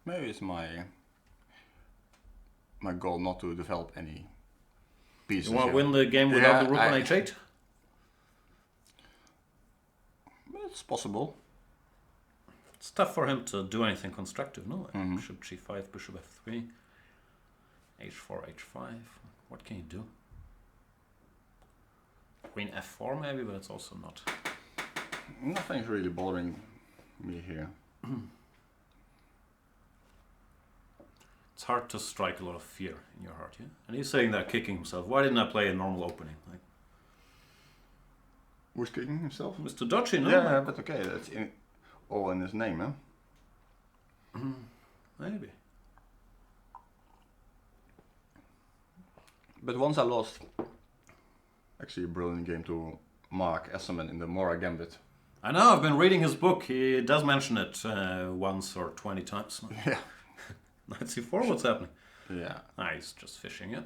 Maybe it's my goal not to develop any pieces. You want to here. win the game without the rook on h8? It's possible. It's tough for him to do anything constructive, no? Like bishop g5, bishop f3, h4, h5. What can you do? Queen f4 maybe, but it's also not. Nothing's really bothering me here. It's hard to strike a lot of fear in your heart, yeah? And he's saying that, kicking himself. Why didn't I play a normal opening? Like, Who's kicking himself? Mr. Dodgy, no? Yeah, but okay, that's all in his name, huh? Maybe. But once I lost, actually a brilliant game to Mark Esserman in the Mora Gambit. I know, I've been reading his book. He does mention it once or 20 times. Yeah. Knight c4, what's happening? Yeah. Ah, he's just fishing, yeah?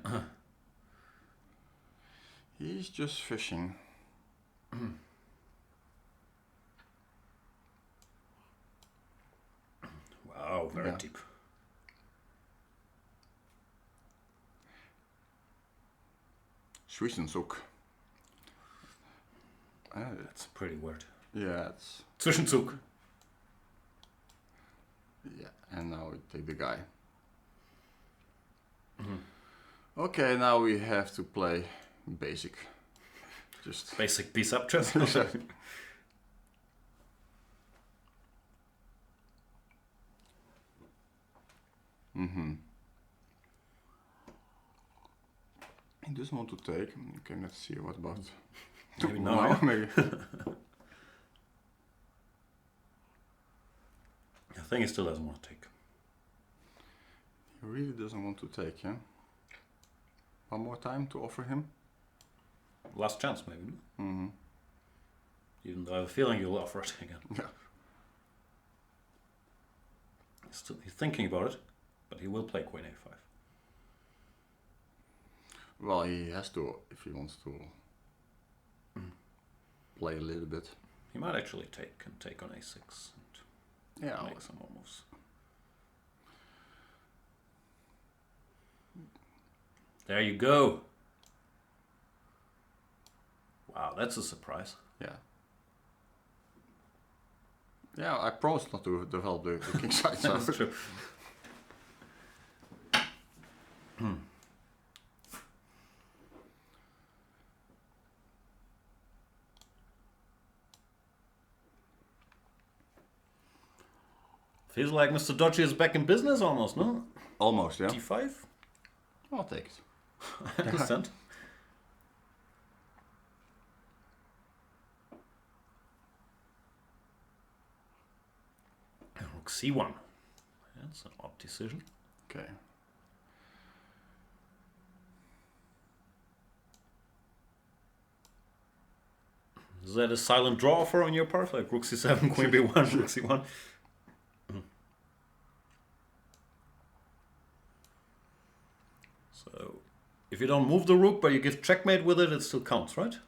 He's just fishing. Wow, very deep. Zwischenzug. That's a pretty word. Yeah, it's... Zwischenzug. Yeah, and now we take the guy. Okay, now we have to play basic. Just basic piece up chess. He doesn't want to take. Okay, let's see what about. Maybe now. Maybe. I think he still doesn't want to take. He really doesn't want to take, yeah? One more time to offer him? Last chance, maybe. Even though I have a feeling you'll offer it again. Yeah. He's thinking about it, but he will play queen a5. Well, he has to if he wants to play a little bit. He might actually take on a6 and Yeah, make some more moves. There you go. Wow, that's a surprise. yeah. Yeah, I promised not to develop the king side. So. That's true. Feels like Mr. Dodgy is back in business almost, no? Almost, yeah. d5? I'll take it. I understand. Rook c1. That's an odd decision. Okay. Is that a silent draw offer on your part? Like Rook c7, Queen b1, Rook c1? So, if you don't move the rook, but you give checkmate with it, it still counts, right?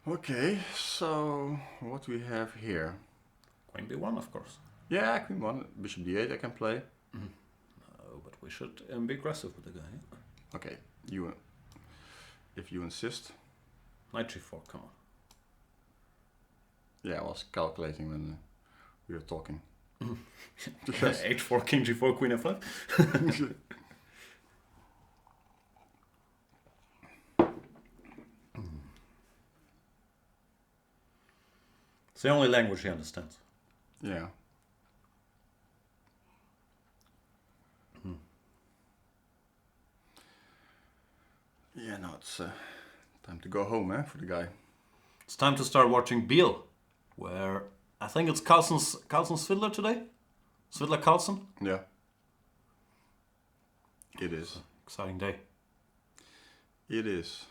Okay, so what we have here? Queen b1, of course. Yeah, Queen 1, Bishop d8 I can play. Oh, but we should be aggressive with the guy. Okay, if you insist. Knight g4, come on. Yeah, I was calculating when we were talking. H4, king g4, queen f5. It's the only language he understands. Yeah. Yeah, now it's time to go home, for the guy. It's time to start watching Biel, where I think it's Carlsen's Fiddler today. Fiddler Carlsen. Yeah. It is. Exciting day. It is.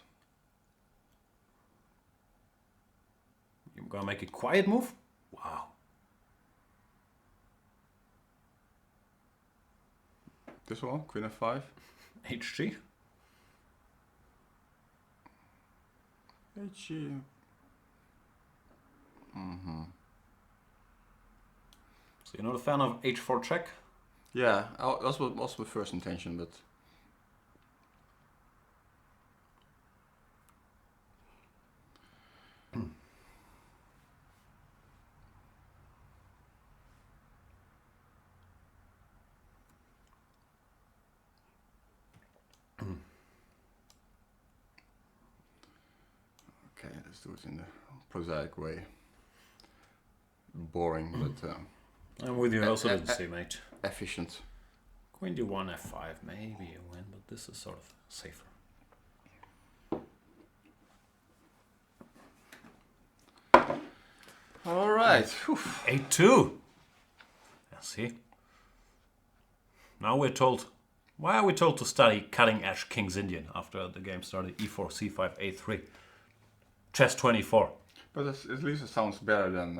You're gonna make a quiet move? Wow. This one, Queen f5. HG. HG. So you're not a fan of H4 check? Yeah, that was my first intention, but okay, let's do it in the prosaic way. Boring, but I'm with you, I also did the same, mate. efficient. Queen d1, f5, maybe a win, but this is sort of safer. All right. 8-2. Yeah, see? Now we're told. Why are we told to study cutting edge King's Indian after the game started? E4, c5, a3. Chess 24. But at least it sounds better than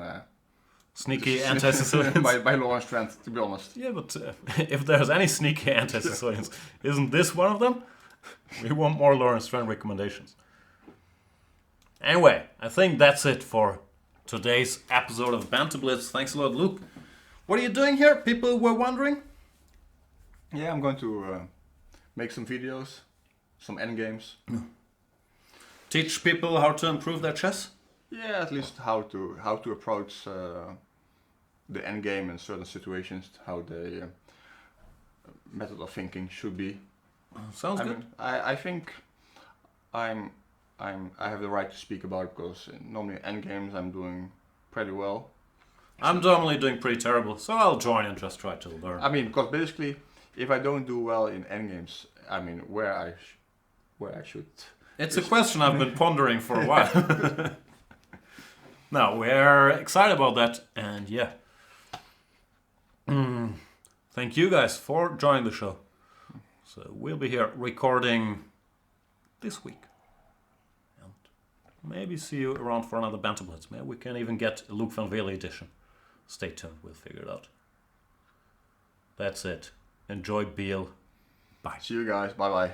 Sneaky anti-Sicilians. by Lawrence Trent, to be honest. Yeah, but if there's any sneaky anti-Sicilians, isn't this one of them? We want more Lawrence Trent recommendations. Anyway, I think that's it for today's episode of Banter Blitz. Thanks a lot, Luke. What are you doing here? People were wondering. Yeah, I'm going to make some videos, some endgames. Teach people how to improve their chess. Yeah, at least how to approach the endgame in certain situations, how the method of thinking should be. Sounds good. I think I have the right to speak about it because normally endgames I'm doing pretty well. I'm normally doing pretty terrible, so I'll join and just try to learn. I mean, because basically, if I don't do well in endgames, I mean, where I should. It's a question I've been pondering for a while. No, we're excited about that, and yeah. Thank you guys for joining the show. So we'll be here recording this week. And maybe see you around for another Banter Blitz. Maybe we can even get a Luke van Vele edition. Stay tuned, we'll figure it out. That's it. Enjoy Biel. Bye. See you guys. Bye bye.